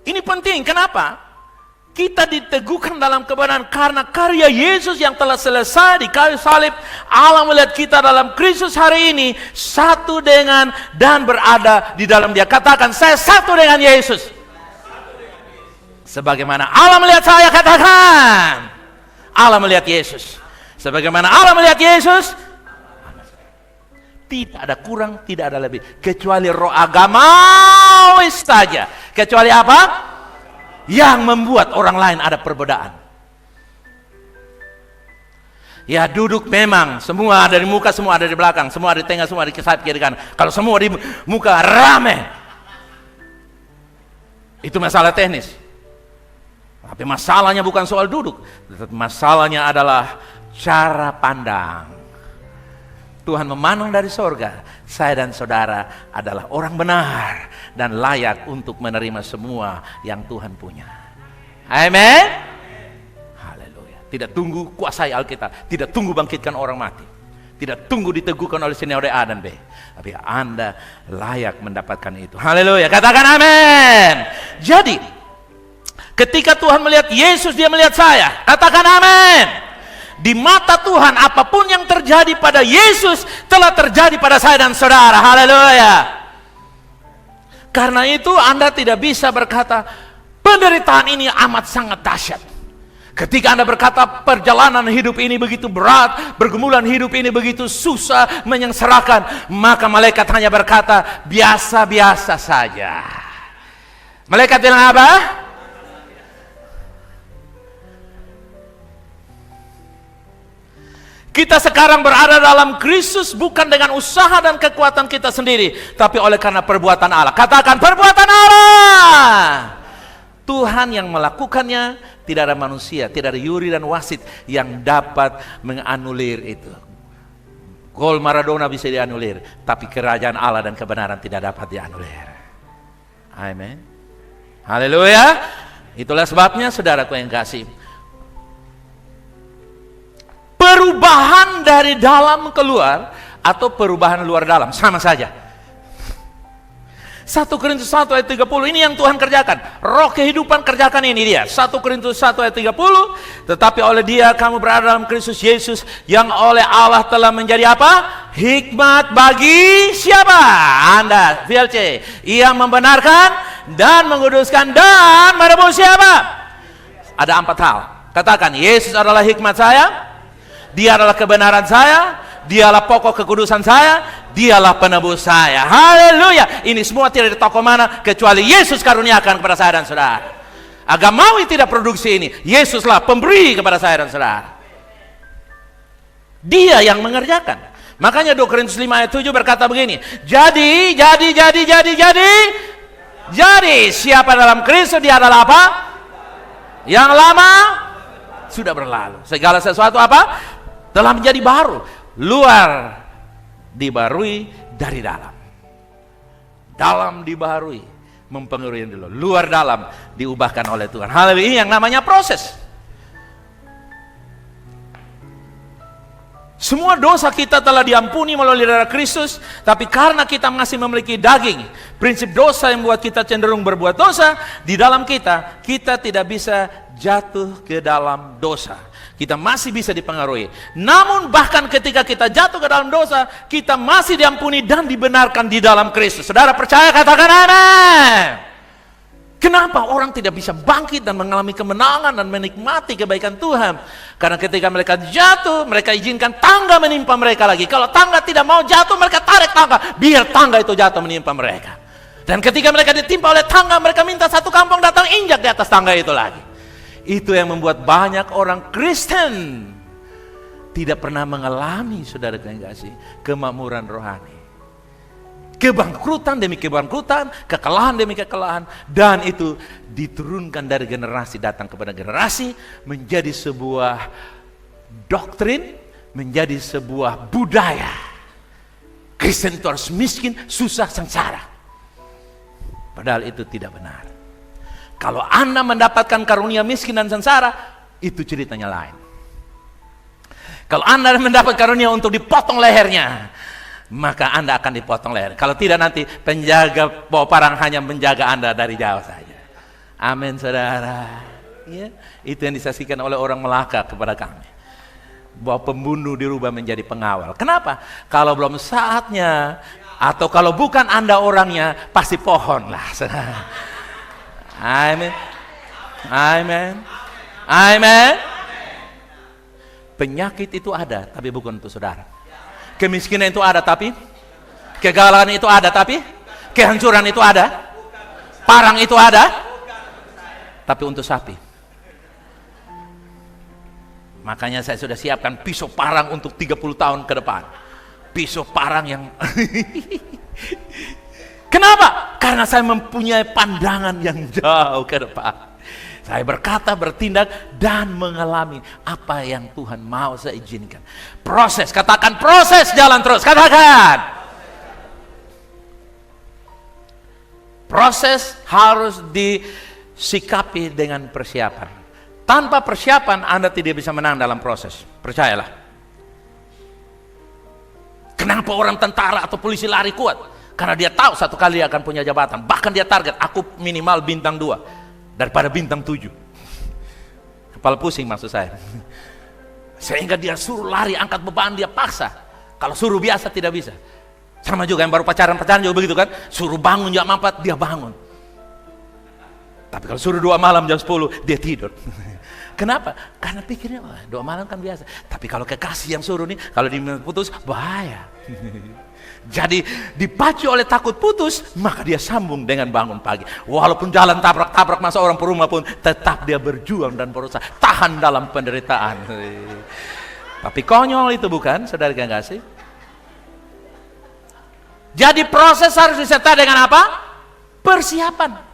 Ini penting, kenapa? Kita diteguhkan dalam kebenaran karena karya Yesus yang telah selesai di kayu salib. Allah melihat kita dalam Kristus hari ini satu dengan dan berada di dalam Dia. Katakan, saya satu dengan Yesus. Sebagaimana Allah melihat saya, katakan, Allah melihat Yesus. Sebagaimana Allah melihat Yesus, tidak ada kurang, tidak ada lebih, kecuali roh agamawi saja. Kecuali apa? Yang membuat orang lain ada perbedaan. Ya duduk memang, semua ada di muka, semua ada di belakang, semua ada di tengah, semua ada di sayap kiri kanan. Kalau semua di muka rame, itu masalah teknis. Tapi masalahnya bukan soal duduk, tetapi masalahnya adalah cara pandang. Tuhan memandang dari sorga, saya dan saudara adalah orang benar dan layak untuk menerima semua yang Tuhan punya. Amin. Haleluya. Tidak tunggu kuasai Alkitab, tidak tunggu bangkitkan orang mati, Tidak tunggu diteguhkan oleh senior A dan B. Tapi Anda layak mendapatkan itu. Haleluya. Katakan amin. Jadi, ketika Tuhan melihat Yesus, dia melihat saya. Katakan amin. Di mata Tuhan, apapun yang terjadi pada Yesus telah terjadi pada saya dan saudara. Haleluya. Karena itu Anda tidak bisa berkata, penderitaan ini amat sangat dahsyat. Ketika Anda berkata perjalanan hidup ini begitu berat, pergumulan hidup ini begitu susah, menyengsarakan, maka malaikat hanya berkata, biasa-biasa saja. Malaikat bilang apa? Kita sekarang berada dalam krisis bukan dengan usaha dan kekuatan kita sendiri, tapi oleh karena perbuatan Allah. Katakan perbuatan Allah. Tuhan yang melakukannya, tidak ada manusia, tidak ada juri dan wasit yang dapat menganulir itu. Gol Maradona bisa dianulir, tapi kerajaan Allah dan kebenaran tidak dapat dianulir. Amin. Haleluya. Itulah sebabnya saudaraku yang kasih, perubahan dari dalam keluar atau perubahan luar dalam sama saja. 1 Korintus 1 ayat 30, ini yang Tuhan kerjakan. Roh kehidupan kerjakan ini dia. 1 Korintus 1 ayat 30, tetapi oleh dia kamu berada dalam Kristus Yesus, yang oleh Allah telah menjadi apa? Hikmat bagi siapa? Anda, VLC. Ia membenarkan dan menguduskan dan merebus siapa? Ada 4 hal. Katakan, Yesus adalah hikmat saya, dia adalah kebenaran saya, dialah pokok kekudusan saya, dialah penebus saya. Haleluya. Ini semua tidak di toko mana kecuali Yesus karuniakan kepada saya dan saudara. Agamawi tidak produksi ini. Yesuslah pemberi kepada saya dan saudara. Dia yang mengerjakan. Makanya 2 Korintus 5 ayat 7 berkata begini. Jadi siapa dalam Kristus, dia adalah apa? Yang lama sudah berlalu. Segala sesuatu apa? Telah menjadi baru. Luar dibarui dari dalam. Dalam dibarui, mempengaruhi dulu. Luar dalam diubahkan oleh Tuhan. Hal ini yang namanya proses. Semua dosa kita telah diampuni melalui darah Kristus, tapi karena kita masih memiliki daging, prinsip dosa yang membuat kita cenderung berbuat dosa di dalam kita, kita tidak bisa jatuh ke dalam dosa. Kita masih bisa dipengaruhi. Namun bahkan ketika kita jatuh ke dalam dosa, kita masih diampuni dan dibenarkan di dalam Kristus. Saudara percaya, katakan amin. Kenapa orang tidak bisa bangkit dan mengalami kemenangan dan menikmati kebaikan Tuhan? Karena ketika mereka jatuh, mereka izinkan tangga menimpa mereka lagi. Kalau tangga tidak mau jatuh, mereka tarik tangga, biar tangga itu jatuh menimpa mereka. Dan ketika mereka ditimpa oleh tangga, mereka minta satu kampung datang injak di atas tangga itu lagi. Itu yang membuat banyak orang Kristen tidak pernah mengalami, saudara yang kasih, kemakmuran rohani. Kebangkrutan demi kebangkrutan, kekalahan demi kekalahan, dan itu diturunkan dari generasi datang kepada generasi, menjadi sebuah doktrin, menjadi sebuah budaya. Kristen itu harus miskin, susah, sengsara. Padahal itu tidak benar. Kalau Anda mendapatkan karunia miskin dan sengsara, itu ceritanya lain. Kalau Anda mendapat karunia untuk dipotong lehernya, maka Anda akan dipotong leher. Kalau tidak, nanti penjaga bawa parang hanya menjaga Anda dari jauh saja. Amin, saudara. Ya, itu yang disaksikan oleh orang Melaka kepada kami. Bahwa pembunuh dirubah menjadi pengawal. Kenapa? Kalau belum saatnya, atau kalau bukan Anda orangnya, pasti pohon lah, saudara. Amin. Amin. Amin. Penyakit itu ada, tapi bukan untuk saudara. Kemiskinan itu ada, tapi kegagalan itu ada, tapi kehancuran itu ada. Parang itu ada, tapi untuk sapi. Makanya saya sudah siapkan pisau parang untuk 30 tahun ke depan. Pisau parang yang kenapa? Karena saya mempunyai pandangan yang jauh ke depan. Saya berkata, bertindak, dan mengalami apa yang Tuhan mau saya izinkan. Proses, katakan proses, jalan terus, katakan. Proses harus disikapi dengan persiapan. Tanpa persiapan Anda tidak bisa menang dalam proses, percayalah. Kenapa orang tentara atau polisi lari kuat? Karena dia tahu satu kali dia akan punya jabatan. Bahkan dia target, aku minimal bintang 2 daripada bintang 7. Kepala pusing maksud saya. Sehingga dia suruh lari, angkat beban, dia paksa. Kalau suruh biasa tidak bisa. Sama juga yang baru pacaran juga begitu kan. Suruh bangun jam 4, dia bangun. Tapi kalau suruh 2 malam jam 10, dia tidur. Kenapa? Karena pikirnya, 2 malam kan biasa. Tapi kalau kekasih yang suruh nih, kalau diputus, bahaya. Jadi dipacu oleh takut putus, maka dia sambung dengan bangun pagi. Walaupun jalan tabrak-tabrak masa orang perumah pun, tetap dia berjuang dan berusaha tahan dalam penderitaan. Tapi konyol itu bukan, saudara yang kasih. Jadi proses harus disertai dengan apa? Persiapan.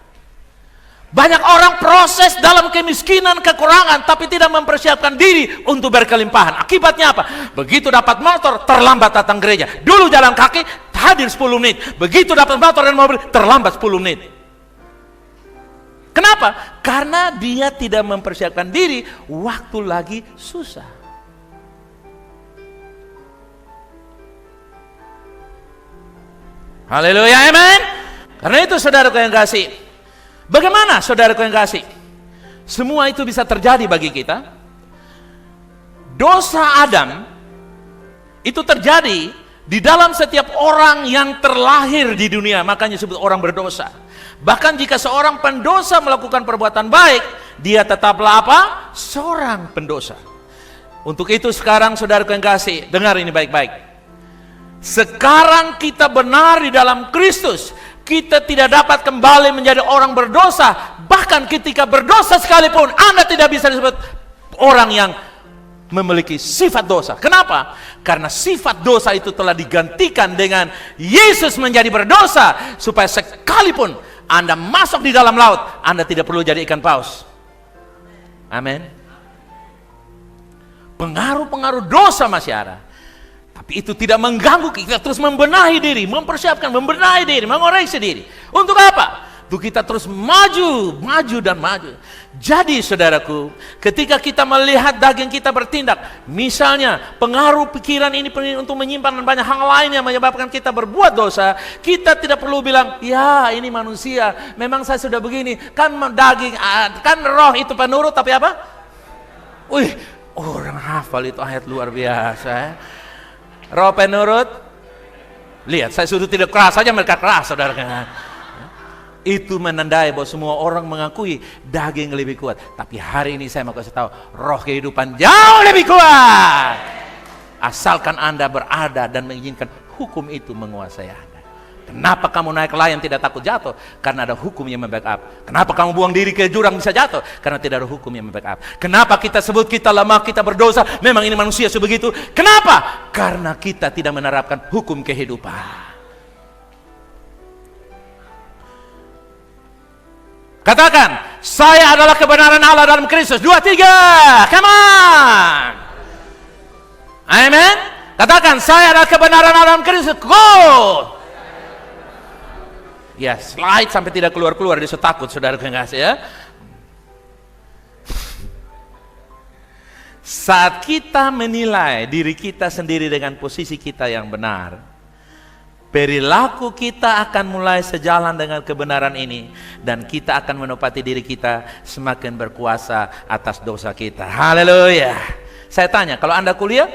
Banyak orang proses dalam kemiskinan, kekurangan, tapi tidak mempersiapkan diri untuk berkelimpahan. Akibatnya apa? Begitu dapat motor, terlambat datang gereja. Dulu jalan kaki, hadir 10 menit. Begitu dapat motor dan mobil, terlambat 10 menit. Kenapa? Karena dia tidak mempersiapkan diri, waktu lagi susah. Haleluya, amen. Karena itu saudaraku yang kasih, bagaimana saudaraku yang kasih? Semua itu bisa terjadi bagi kita. Dosa Adam itu terjadi di dalam setiap orang yang terlahir di dunia, makanya disebut orang berdosa. Bahkan jika seorang pendosa melakukan perbuatan baik, dia tetaplah apa? Seorang pendosa. Untuk itu sekarang saudaraku yang kasih, dengar ini baik-baik. Sekarang kita benar di dalam Kristus, kita tidak dapat kembali menjadi orang berdosa. Bahkan ketika berdosa sekalipun, Anda tidak bisa disebut orang yang memiliki sifat dosa. Kenapa? Karena sifat dosa itu telah digantikan dengan Yesus menjadi berdosa, supaya sekalipun Anda masuk di dalam laut, Anda tidak perlu jadi ikan paus. Amin. Pengaruh-pengaruh dosa masih ada, tapi itu tidak mengganggu kita terus membenahi diri, mempersiapkan, membenahi diri, mengoreksi diri. Untuk apa? Untuk kita terus maju dan maju. Jadi saudaraku, ketika kita melihat daging kita bertindak, misalnya pengaruh pikiran ini untuk menyimpan banyak hal lain yang menyebabkan kita berbuat dosa, kita tidak perlu bilang, ya ini manusia, memang saya sudah begini, kan daging, kan roh itu penurut, tapi apa? Wih, orang hafal itu ayat luar biasa. Roh penurut, lihat saya suruh tidak keras saja mereka keras, saudara. Itu menandai bahwa semua orang mengakui daging lebih kuat. Tapi hari ini saya mau kasih tahu, roh kehidupan jauh lebih kuat. Asalkan Anda berada dan mengizinkan hukum itu menguasai Anda. Kenapa kamu naik layang tidak takut jatuh? Karena ada hukum yang membackup. Kenapa kamu buang diri ke jurang bisa jatuh? Karena tidak ada hukum yang membackup. Kenapa kita sebut kita lemah, kita berdosa? Memang ini manusia sebegitu. Kenapa? Karena kita tidak menerapkan hukum kehidupan. Katakan, saya adalah kebenaran Allah dalam Kristus. 2, 3, come on. Amen. Katakan, saya adalah kebenaran Allah dalam Kristus. Go. Ya, slide sampai tidak keluar-keluar, dia takut saudara kekasih ya. Saat kita menilai diri kita sendiri dengan posisi kita yang benar, perilaku kita akan mulai sejalan dengan kebenaran ini, dan kita akan menepati diri kita semakin berkuasa atas dosa kita. Haleluya. Saya tanya, kalau Anda kuliah,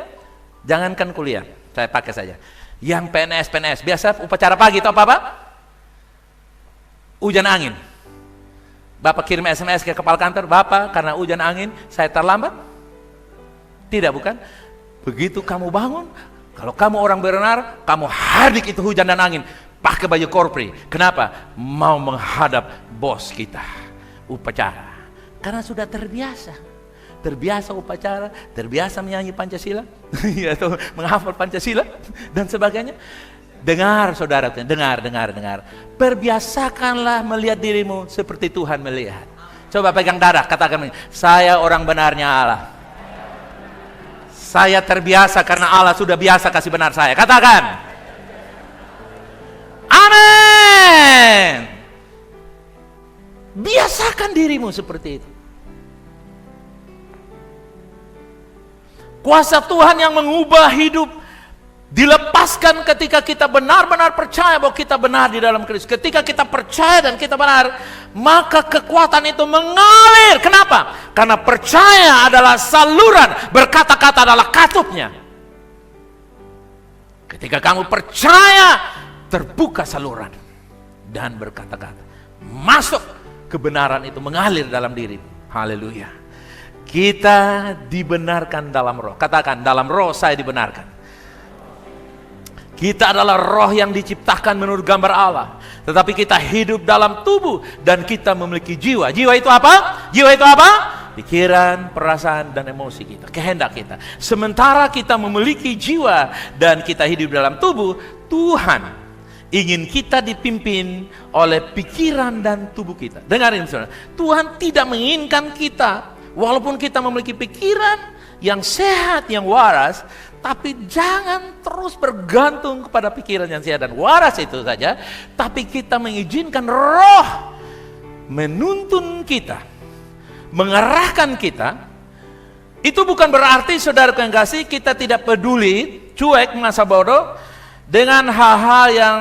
jangankan kuliah, saya pakai saja. Yang PNS, biasa upacara pagi itu apa? Hujan angin. Bapak kirim SMS ke kepala kantor, Bapak karena hujan angin saya terlambat. Tidak, bukan? Begitu kamu bangun, kalau kamu orang benar, kamu hardik itu hujan dan angin, pakai baju korpri. Kenapa? Mau menghadap bos kita. Upacara. Karena sudah terbiasa. Terbiasa upacara, terbiasa menyanyi Pancasila, atau menghafal Pancasila, dan sebagainya. Dengar saudara, dengar. Perbiasakanlah melihat dirimu seperti Tuhan melihat. Coba pegang dada, katakan, saya orang benarnya Allah. Saya terbiasa karena Allah sudah biasa kasih benar saya. Katakan. Amin. Biasakan dirimu seperti itu. Kuasa Tuhan yang mengubah hidup dilepaskan ketika kita benar-benar percaya bahwa kita benar di dalam Kristus. Ketika kita percaya dan kita benar, maka kekuatan itu mengalir. Kenapa? Karena percaya adalah saluran, berkata-kata adalah katupnya. Ketika kamu percaya, terbuka saluran dan berkata-kata. Masuk kebenaran itu mengalir dalam dirimu. Haleluya. Kita dibenarkan dalam roh. Katakan, dalam roh saya dibenarkan. Kita adalah roh yang diciptakan menurut gambar Allah. Tetapi kita hidup dalam tubuh dan kita memiliki jiwa. Jiwa itu apa? Jiwa itu apa? Pikiran, perasaan, dan emosi kita. Kehendak kita. Sementara kita memiliki jiwa dan kita hidup dalam tubuh, Tuhan ingin kita dipimpin oleh pikiran dan tubuh kita. Dengarin saudara, Tuhan tidak menginginkan kita, walaupun kita memiliki pikiran yang sehat, yang waras, tapi jangan terus bergantung kepada pikiran yang sehat dan waras itu saja. Tapi kita mengizinkan roh menuntun kita, mengarahkan kita. Itu bukan berarti saudara yang kasih kita tidak peduli, cuek, masa bodoh dengan hal-hal yang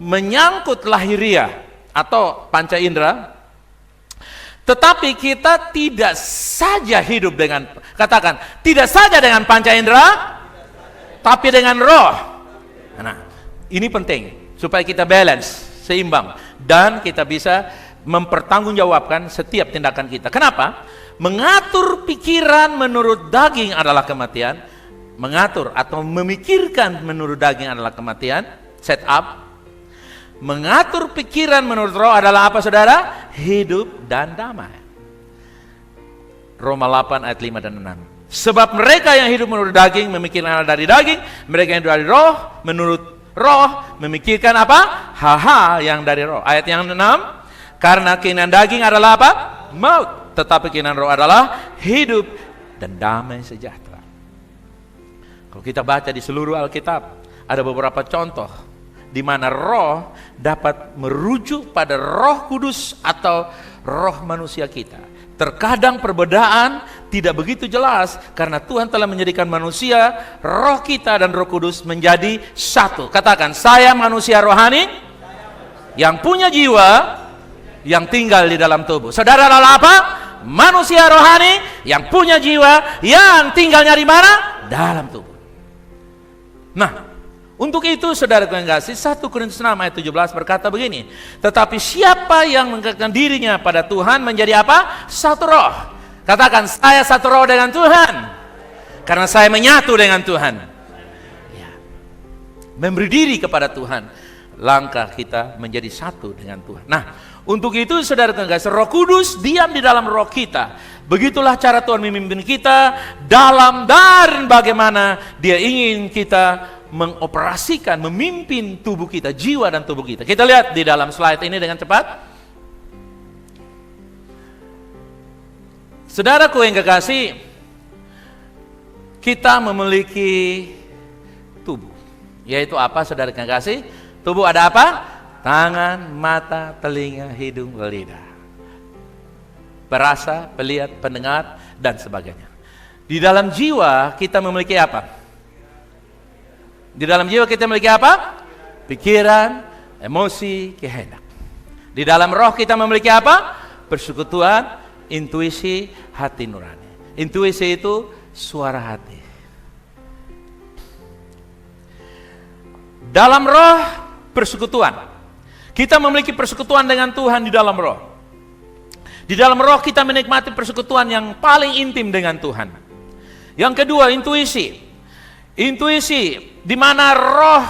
menyangkut lahiriah atau panca indera. Tetapi kita tidak saja hidup dengan, katakan, tidak saja dengan panca indera, tapi dengan roh. Nah, ini penting supaya kita balance, seimbang, dan kita bisa mempertanggungjawabkan setiap tindakan kita. Kenapa? Mengatur pikiran menurut daging adalah kematian. Mengatur atau memikirkan menurut daging adalah kematian. Set up. Mengatur pikiran menurut roh adalah apa saudara? Hidup dan damai. Roma 8 ayat 5 dan 6. Sebab mereka yang hidup menurut daging memikirkan hal dari daging, mereka yang hidup dari roh menurut roh memikirkan apa? Hal-hal yang dari roh. Ayat yang 6, karena keinginan daging adalah apa? Maut, tetapi keinginan roh adalah hidup dan damai sejahtera. Kalau kita baca di seluruh Alkitab, ada beberapa contoh di mana roh dapat merujuk pada Roh Kudus atau roh manusia kita. Terkadang perbedaan tidak begitu jelas karena Tuhan telah menjadikan manusia, roh kita dan Roh Kudus menjadi satu. Katakan, saya manusia rohani yang punya jiwa yang tinggal di dalam tubuh. Saudara adalah apa? Manusia rohani yang punya jiwa yang tinggalnya di mana? Dalam tubuh. Nah, untuk itu saudara yang kasih, 1 Korintus 6 ayat 17 berkata begini, tetapi siapa yang mengekatkan dirinya pada Tuhan menjadi apa? Satu roh. Katakan, saya satu roh dengan Tuhan karena saya menyatu dengan Tuhan. Ya. Memberi diri kepada Tuhan, langkah kita menjadi satu dengan Tuhan. Nah, untuk itu saudara yang kasih, Roh Kudus diam di dalam roh kita. Begitulah cara Tuhan memimpin kita dalam dan bagaimana Dia ingin kita mengoperasikan, memimpin tubuh kita, jiwa dan tubuh kita. Kita lihat di dalam slide ini dengan cepat. Saudaraku yang kekasih, kita memiliki tubuh. Yaitu apa saudara yang kekasih? Tubuh ada apa? Tangan, mata, telinga, hidung, lidah. Perasa, pelihat, pendengar, dan sebagainya. Di dalam jiwa kita memiliki apa? Di dalam jiwa kita memiliki apa? Pikiran, emosi, kehendak. Di dalam roh kita memiliki apa? Persekutuan, intuisi, hati nurani. Intuisi itu suara hati. Dalam roh, persekutuan. Kita memiliki persekutuan dengan Tuhan di dalam roh. Di dalam roh kita menikmati persekutuan yang paling intim dengan Tuhan. Yang kedua, intuisi. Intuisi, di mana roh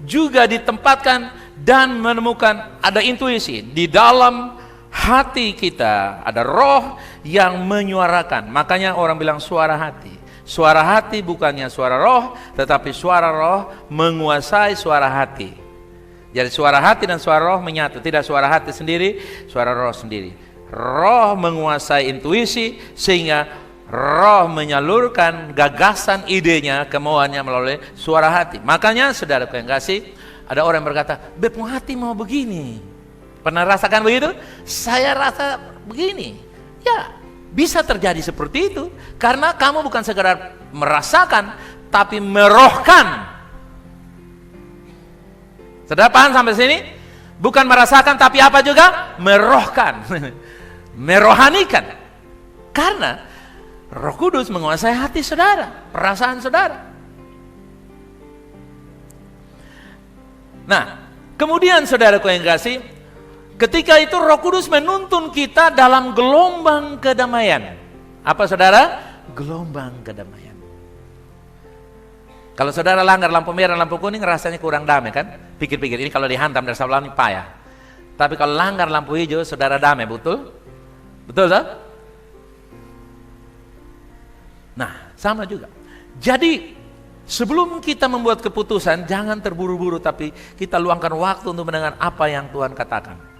juga ditempatkan dan menemukan ada intuisi. Di dalam hati kita ada roh yang menyuarakan. Makanya orang bilang suara hati. Suara hati bukannya suara roh, tetapi suara roh menguasai suara hati. Jadi suara hati dan suara roh menyatu. Tidak suara hati sendiri, suara roh sendiri. Roh menguasai intuisi sehingga roh menyalurkan gagasan, idenya, kemauannya melalui suara hati. Makanya saudara yang kasih, ada orang yang berkata, Beb, mau hati mau begini. Pernah rasakan begitu? Saya rasa begini. Ya, bisa terjadi seperti itu. Karena kamu bukan sekedar merasakan, tapi merohkan. Saudara paham sampai sini? Bukan merasakan, tapi apa juga? Merohkan. Merohanikan. Karena Roh Kudus menguasai hati saudara, perasaan saudara. Nah, kemudian saudaraku yang kasih, ketika itu Roh Kudus menuntun kita dalam gelombang kedamaian. Apa saudara? Gelombang kedamaian. Kalau saudara langgar lampu merah, lampu kuning, rasanya kurang damai kan? Pikir-pikir, ini kalau dihantam dari sebelah ini payah. Tapi kalau langgar lampu hijau, saudara damai, betul? Betul, tak? Nah, sama juga. Jadi, sebelum kita membuat keputusan, jangan terburu-buru, tapi kita luangkan waktu untuk mendengar apa yang Tuhan katakan.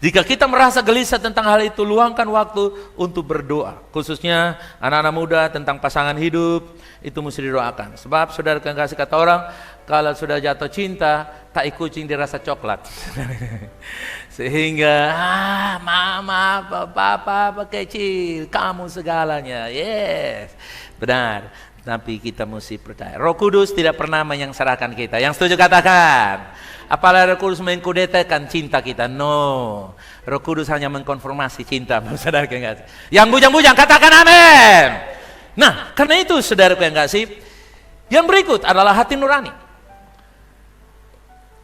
Jika kita merasa gelisah tentang hal itu, luangkan waktu untuk berdoa. Khususnya anak-anak muda tentang pasangan hidup, itu mesti didoakan. Sebab saudara yang kasih kata orang, kalau sudah jatuh cinta, tak kucing dirasa coklat. Sehingga, mama, papa kecil, kamu segalanya. Yes, benar. Tapi kita mesti percaya. Roh Kudus tidak pernah menyengsarakan kita. Yang setuju katakan. Apalagi Roh Kudus mengkudetekan cinta kita. No. Roh Kudus hanya mengkonfirmasi cinta. Saudara yang kasih. Yang bujang-bujang katakan amin. Nah, karena itu saudara yang kasih, yang berikut adalah hati nurani.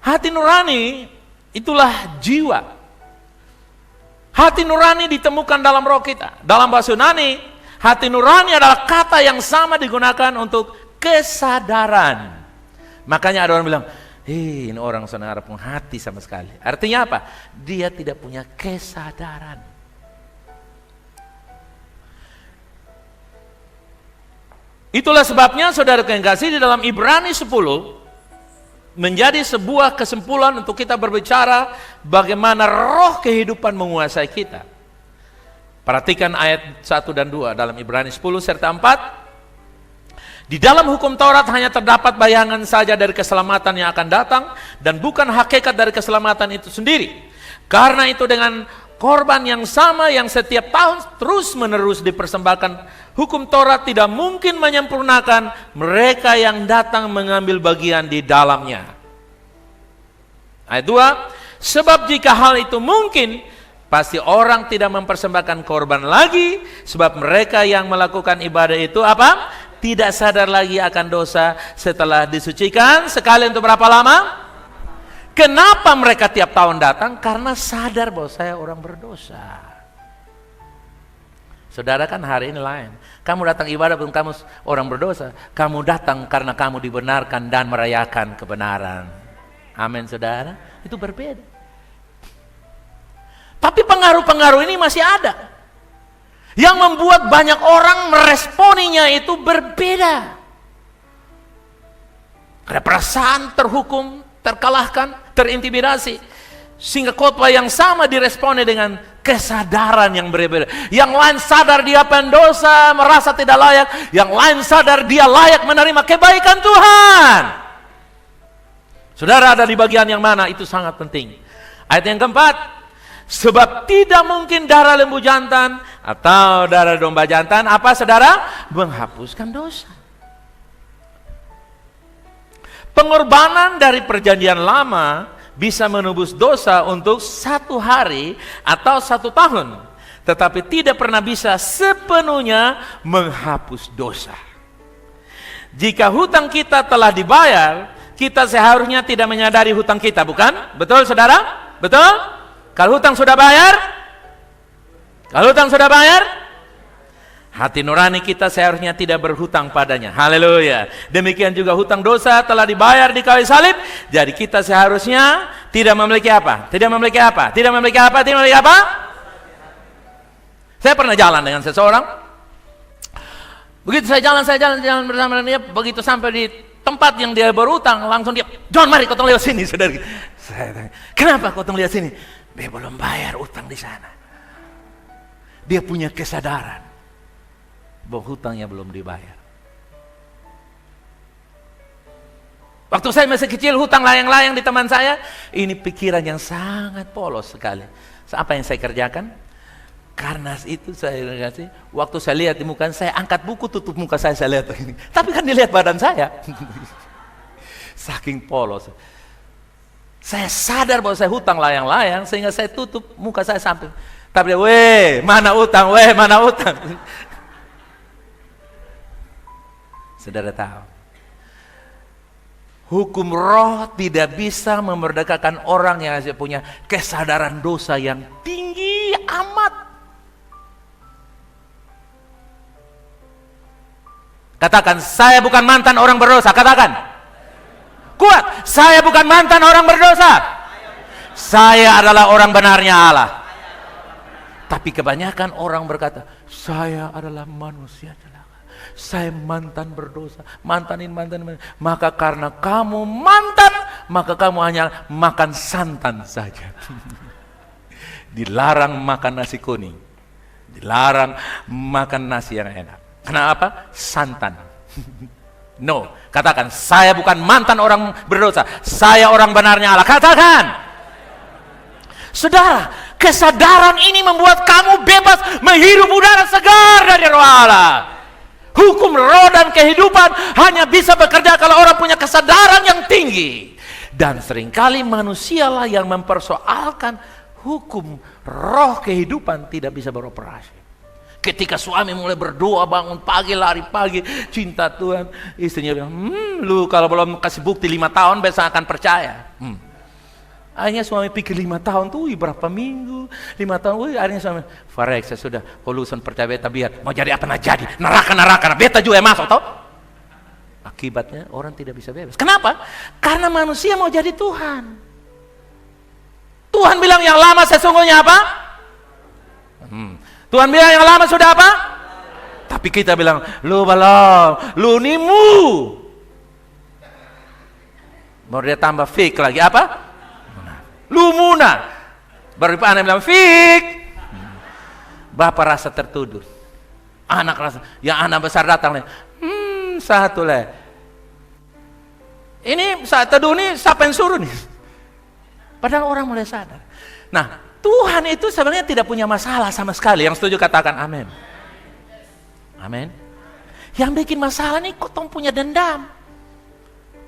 Hati nurani itulah jiwa. Hati nurani ditemukan dalam roh kita. Dalam bahasa Yunani, hati nurani adalah kata yang sama digunakan untuk kesadaran. Makanya ada orang bilang, ini orang saudara punya hati sama sekali. Artinya apa? Dia tidak punya kesadaran. Itulah sebabnya saudara yang kasih, di dalam Ibrani 10 menjadi sebuah kesimpulan untuk kita berbicara bagaimana roh kehidupan menguasai kita. Perhatikan ayat 1 dan 2 dalam Ibrani 10 serta 4. Di dalam hukum Taurat hanya terdapat bayangan saja dari keselamatan yang akan datang, dan bukan hakikat dari keselamatan itu sendiri. Karena itu dengan korban yang sama yang setiap tahun terus menerus dipersembahkan, hukum Taurat tidak mungkin menyempurnakan mereka yang datang mengambil bagian di dalamnya. Ayat 2, sebab jika hal itu mungkin, pasti orang tidak mempersembahkan korban lagi, sebab mereka yang melakukan ibadah itu apa? Tidak sadar lagi akan dosa setelah disucikan sekali untuk berapa lama? Kenapa mereka tiap tahun datang? Karena sadar bahwa saya orang berdosa. Saudara kan hari ini lain. Kamu datang ibadah bukan kamu orang berdosa. Kamu datang karena kamu dibenarkan dan merayakan kebenaran. Amin saudara. Itu berbeda. Tapi pengaruh-pengaruh ini masih ada. Yang membuat banyak orang meresponinya itu berbeda. Ada perasaan terhukum, terkalahkan, terintimidasi. Sehingga khotbah yang sama diresponi dengan kesadaran yang berbeda. Yang lain sadar dia pendosa, merasa tidak layak. Yang lain sadar dia layak menerima kebaikan Tuhan. Saudara ada di bagian yang mana? Itu sangat penting. Ayat yang keempat. Sebab tidak mungkin darah lembu jantan atau darah domba jantan apa saudara? Menghapuskan dosa. Pengorbanan dari perjanjian lama bisa menebus dosa untuk 1 hari atau 1 tahun. Tetapi tidak pernah bisa sepenuhnya menghapus dosa. Jika hutang kita telah dibayar, kita seharusnya tidak menyadari hutang kita, bukan? Betul saudara? Betul? Kalau hutang sudah bayar, hati nurani kita seharusnya tidak berhutang padanya. Haleluya. Demikian juga hutang dosa telah dibayar di kayu salib. Jadi kita seharusnya tidak memiliki apa? Tidak memiliki apa? Tidak memiliki apa? Tidak memiliki apa? Saya pernah jalan dengan seseorang. Begitu saya jalan bersama dengan dia. Begitu sampai di tempat yang dia berhutang, langsung dia, John mari kau lewat sini, saudara. Saya tanya, kenapa kau lihat sini? Dia belum bayar utang di sana. Dia punya kesadaran bahwa hutangnya belum dibayar. Waktu saya masih kecil, hutang layang-layang di teman saya, ini pikiran yang sangat polos sekali. Apa yang saya kerjakan? Karena itu saya kasih, waktu saya lihat di muka saya angkat buku tutup muka saya lihat begini. Tapi kan dilihat badan saya. Saking polos. Saya sadar bahwa saya hutang layang-layang sehingga saya tutup muka saya sampai. Tapi dia, weh, mana utang, weh, mana utang. Saudara tahu, hukum roh tidak bisa memerdekakan orang yang punya kesadaran dosa yang tinggi amat. Katakan, saya bukan mantan orang berdosa. Katakan, kuat, saya bukan mantan orang berdosa. Saya adalah orang benarnya Allah. Tapi kebanyakan orang berkata, saya adalah manusia celaka. Saya mantan berdosa, mantan. Maka karena kamu mantan, maka kamu hanya makan santan saja. Dilarang makan nasi kuning, dilarang makan nasi yang enak. Kenapa? Santan. No, katakan, saya bukan mantan orang berdosa, saya orang benarnya Allah. Katakan. Saudara, kesadaran ini membuat kamu bebas menghirup udara segar dari roh Allah. Hukum roh dan kehidupan hanya bisa bekerja kalau orang punya kesadaran yang tinggi. Dan seringkali manusialah yang mempersoalkan hukum roh kehidupan tidak bisa beroperasi. Ketika suami mulai berdoa, bangun pagi, lari pagi, cinta Tuhan, istrinya bilang, lu kalau belum kasih bukti 5 tahun besok akan percaya. Akhirnya suami pikir 5 tahun tuh berapa minggu, 5 tahun, akhirnya suami, Farek, saya sudah hulusan percaya beta biar, mau jadi apa nak jadi, neraka, beta juga yang masuk, tau? Akibatnya orang tidak bisa bebas. Kenapa? Karena manusia mau jadi Tuhan. Tuhan bilang yang lama sesungguhnya apa? Tuhan bilang yang lama sudah apa? Tapi kita bilang, lu belum, lu nimu. Mau dia tambah fik lagi, apa? Lu muna. Baru anak bilang, fik. Bapak rasa tertuduh. Anak rasa, yang anak besar datang nih. Satu leh. Ini saat teduh nih, siapa yang suruh nih? Padahal orang mulai sadar. Nah, Tuhan itu sebenarnya tidak punya masalah sama sekali. Yang setuju katakan amin. Amin. Yang bikin masalah nih kok punya dendam.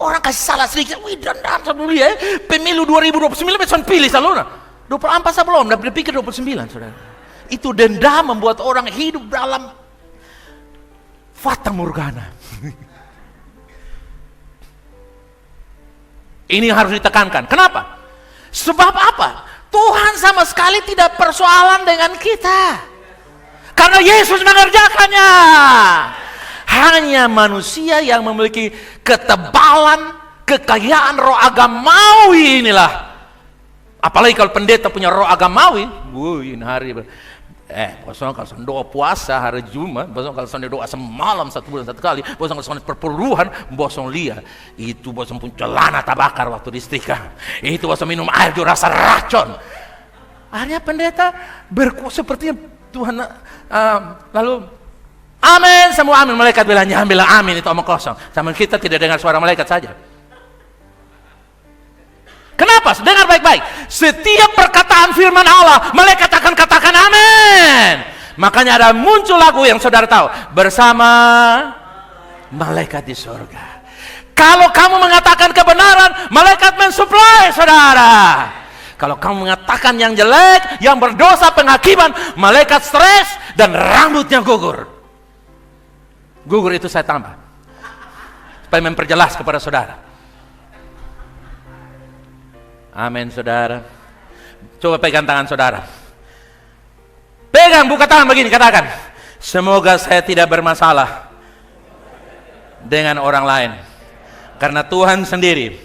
Orang kasih salah sedikit, wih dendam sebelum dia. Pemilu 2029 besok pilih salona. 24 sebelum, udah berpikir 29 saudara. Itu dendam membuat orang hidup dalam fata morgana. Ini harus ditekankan. Kenapa? Sebab apa? Tuhan sama sekali tidak persoalan dengan kita. Karena Yesus mengerjakannya. Hanya manusia yang memiliki ketebalan, kekayaan roh agamawi inilah. Apalagi kalau pendeta punya roh agamawi. Ini hari bosong kalau doa puasa hari Jumat, bosong kalau doa semalam 1 bulan 1 kali, bosong kalau perpuluhan, bosong lihat itu bosong pun celana tabakar waktu disetrika, itu bosong minum air juga rasa racun. Akhirnya pendeta sepertinya Tuhan lalu amin, semua amin, malaikat bilang amin, itu omong kosong. Sama kita tidak dengar suara malaikat saja. Kenapa? Dengar baik-baik. Setiap perkataan firman Allah, malaikat akan katakan amin. Makanya ada muncul lagu yang saudara tahu, bersama malaikat di surga. Kalau kamu mengatakan kebenaran, malaikat mensuplai saudara. Kalau kamu mengatakan yang jelek, yang berdosa, penghakiman, malaikat stres dan rambutnya gugur. Gugur itu saya tambah supaya memperjelas kepada saudara. Amin saudara. Coba pegang tangan saudara. Pegang, buka tangan begini, katakan, semoga saya tidak bermasalah dengan orang lain. Karena Tuhan sendiri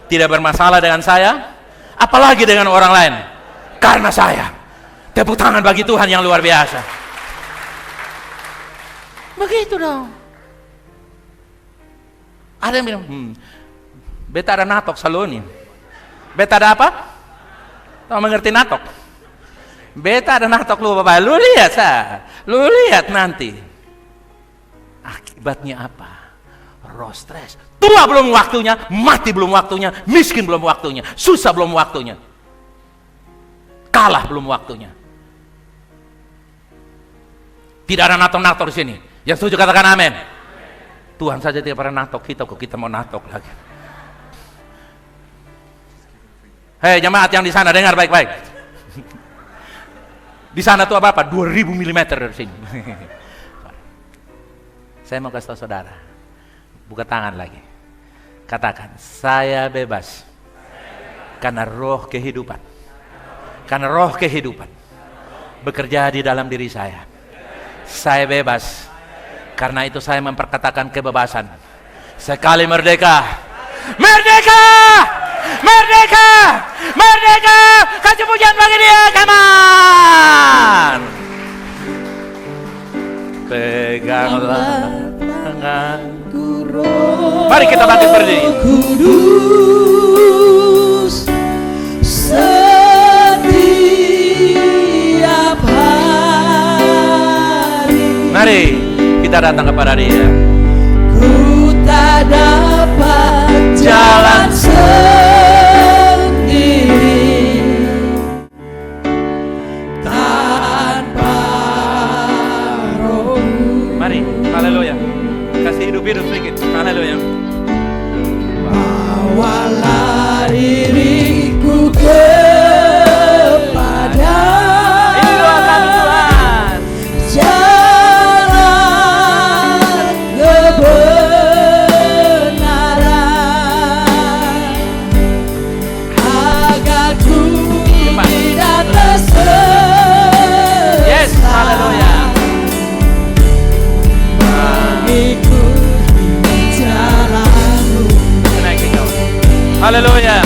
tidak bermasalah dengan saya, apalagi dengan orang lain. Karena saya. Tepuk tangan bagi Tuhan yang luar biasa. Begitu dong. Ada yang bilang, beta ada natok saloni. Beta ada apa? Tahu mengerti natok? Beta ada natok lu bapak. Lu lihat lu lihat nanti. Akibatnya apa? Roh stres. Tua belum waktunya, mati belum waktunya, miskin belum waktunya, susah belum waktunya, kalah belum waktunya. Tidak ada natok-natok di sini. Yang setuju katakan amin. Tuhan saja tidak pernah natok kita, kok kita mau natok lagi. Hei jemaat yang di sana, dengar baik-baik. Di sana tuh apa? 2000 mm dari sini. Saya mau kasih tahu saudara, buka tangan lagi. Katakan, saya bebas. Karena roh kehidupan. Karena roh kehidupan bekerja di dalam diri saya. Saya bebas. Karena itu saya memperkatakan kebebasan. Sekali merdeka. Merdeka! Merdeka! Merdeka! Kasih pujian bagi dia, come on! Peganglah tanganku, mari kita bangkit berdiri. Kudus setiap hari. Mari kita datang kepada dia. Ku tak dapat jalan sendiri tanpa rohmu. Mari, haleluya. Kasih hidup sedikit, haleluya. Bawalah diriku kepada Ini doa kami Tuhan. jalan kebenaran, agar ku tidak tersesat. Yes, haleluya. Mengikuti jalan-Mu. Naikin kau. Haleluya.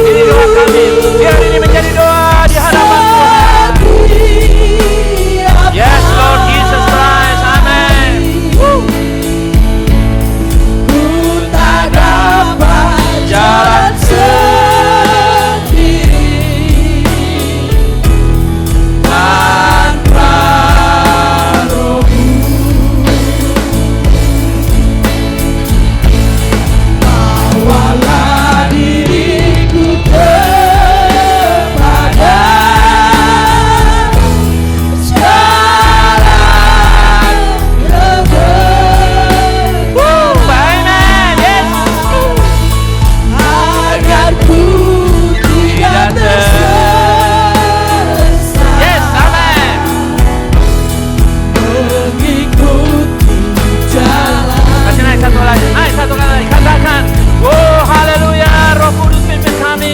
Ini doa kami. Biar ini menjadi doa di hadapan Tuhan. Yes, Lord Jesus Christ. Amen. Ku tak dapat jalan sendiri tanpa rohmu. Bawalah diriku kepada jalan kebenaran, Amen. Yes. agar ku tidak tersesat. Yes, amen. Mengikuti jalan. Kasih naik satu lagi. Naik satu kali lagi. Katakan. Oh, haleluya. Roh Kudus pimpin kami.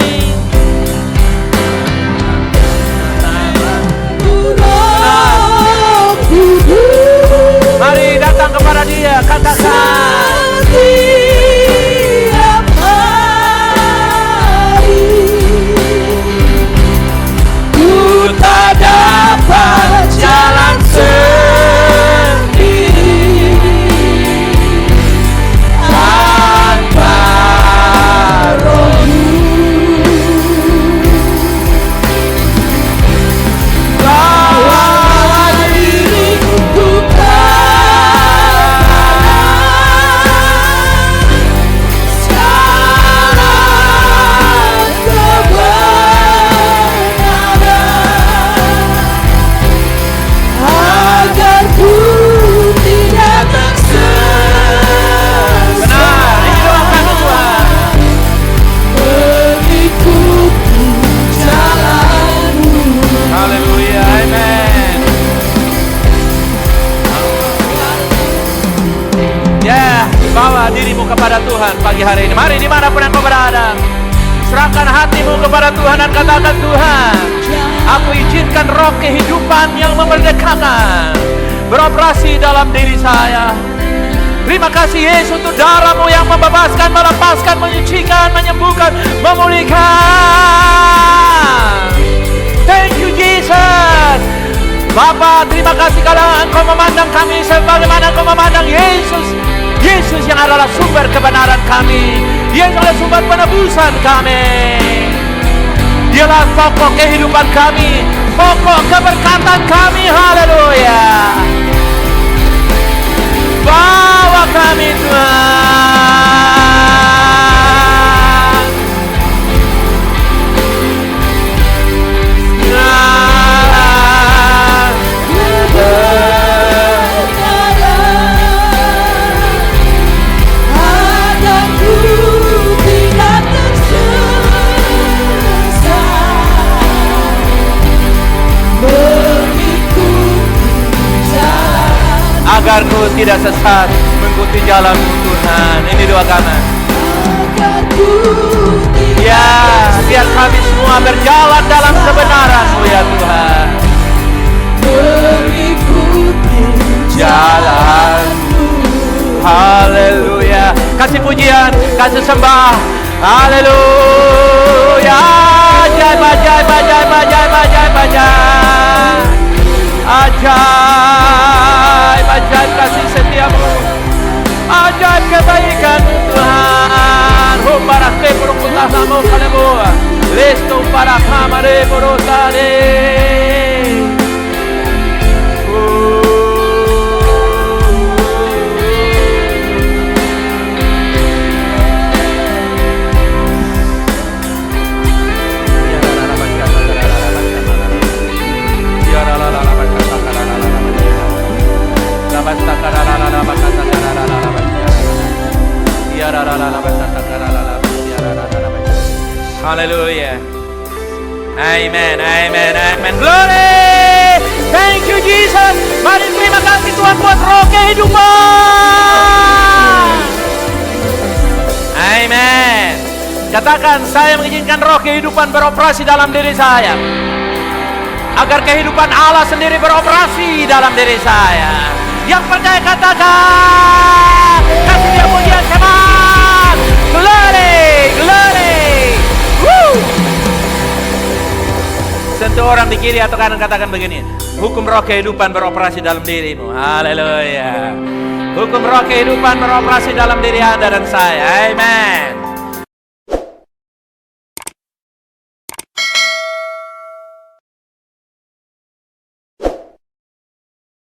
Roh Kudus Mari datang kepada dia. Katakan. setiap hari. Ku tak dapat jalan sendiri tanpa rohmu. Bawalah diriku jalan kebenaran, agar ku tidak tersesat. Benar. Ini doa kami Tuhan. Mengikuti jalan-Mu. Haleluya. Amen. Ya, bawa dirimu kepada Tuhan pagi hari ini. Mari dimanapun engkau berada, serahkan hatimu kepada Tuhan dan katakan, Tuhan, aku izinkan roh kehidupan yang memerdekakan beroperasi dalam diri saya. Terima kasih Yesus untuk darah-Mu yang membebaskan, melepaskan, menyucikan, menyembuhkan, memulihkan. Thank you Jesus. Bapa, terima kasih karena Engkau memandang kami sebagaimana Engkau memandang Yesus. Yesus yang adalah sumber kebenaran kami. Dia adalah sumber penebusan kami. Dialah pokok kehidupan kami, pokok keberkatan kami. Haleluya. Bawa kami Tuhan. agar ku tidak sesat mengikuti jalan-Mu Tuhan. Ini doa kami. agar ku tidak Ya, biar kami semua berjalan dalam kebenaran-Mu ya Tuhan. mengikuti Jalan-Mu. Haleluya. Kasih pujian, kasih sembah. Haleluya. Ajaib, ajaib, ajaib, ajaib, ajaib, ajaib. Ajaib, ajaib kasih setiamu. Ajaib kebaikan Tuhan. Hubarak te purukuta namo kalemu. Lesto para kamare porotade. Hallelujah. Amen, amen, amen. Glory. Thank you Jesus. Mari terima kasih Tuhan buat roh kehidupan. Amen. Katakan, saya mengizinkan roh kehidupan beroperasi dalam diri saya, agar kehidupan Allah sendiri beroperasi dalam diri saya. Yang percaya katakan, kasih dia pujian semangat. Glory, glory. Woo. Sentuh orang di kiri atau kanan, katakan begini: hukum roh kehidupan beroperasi dalam dirimu. Haleluya. Hukum roh kehidupan beroperasi dalam diri Anda dan saya. Amen.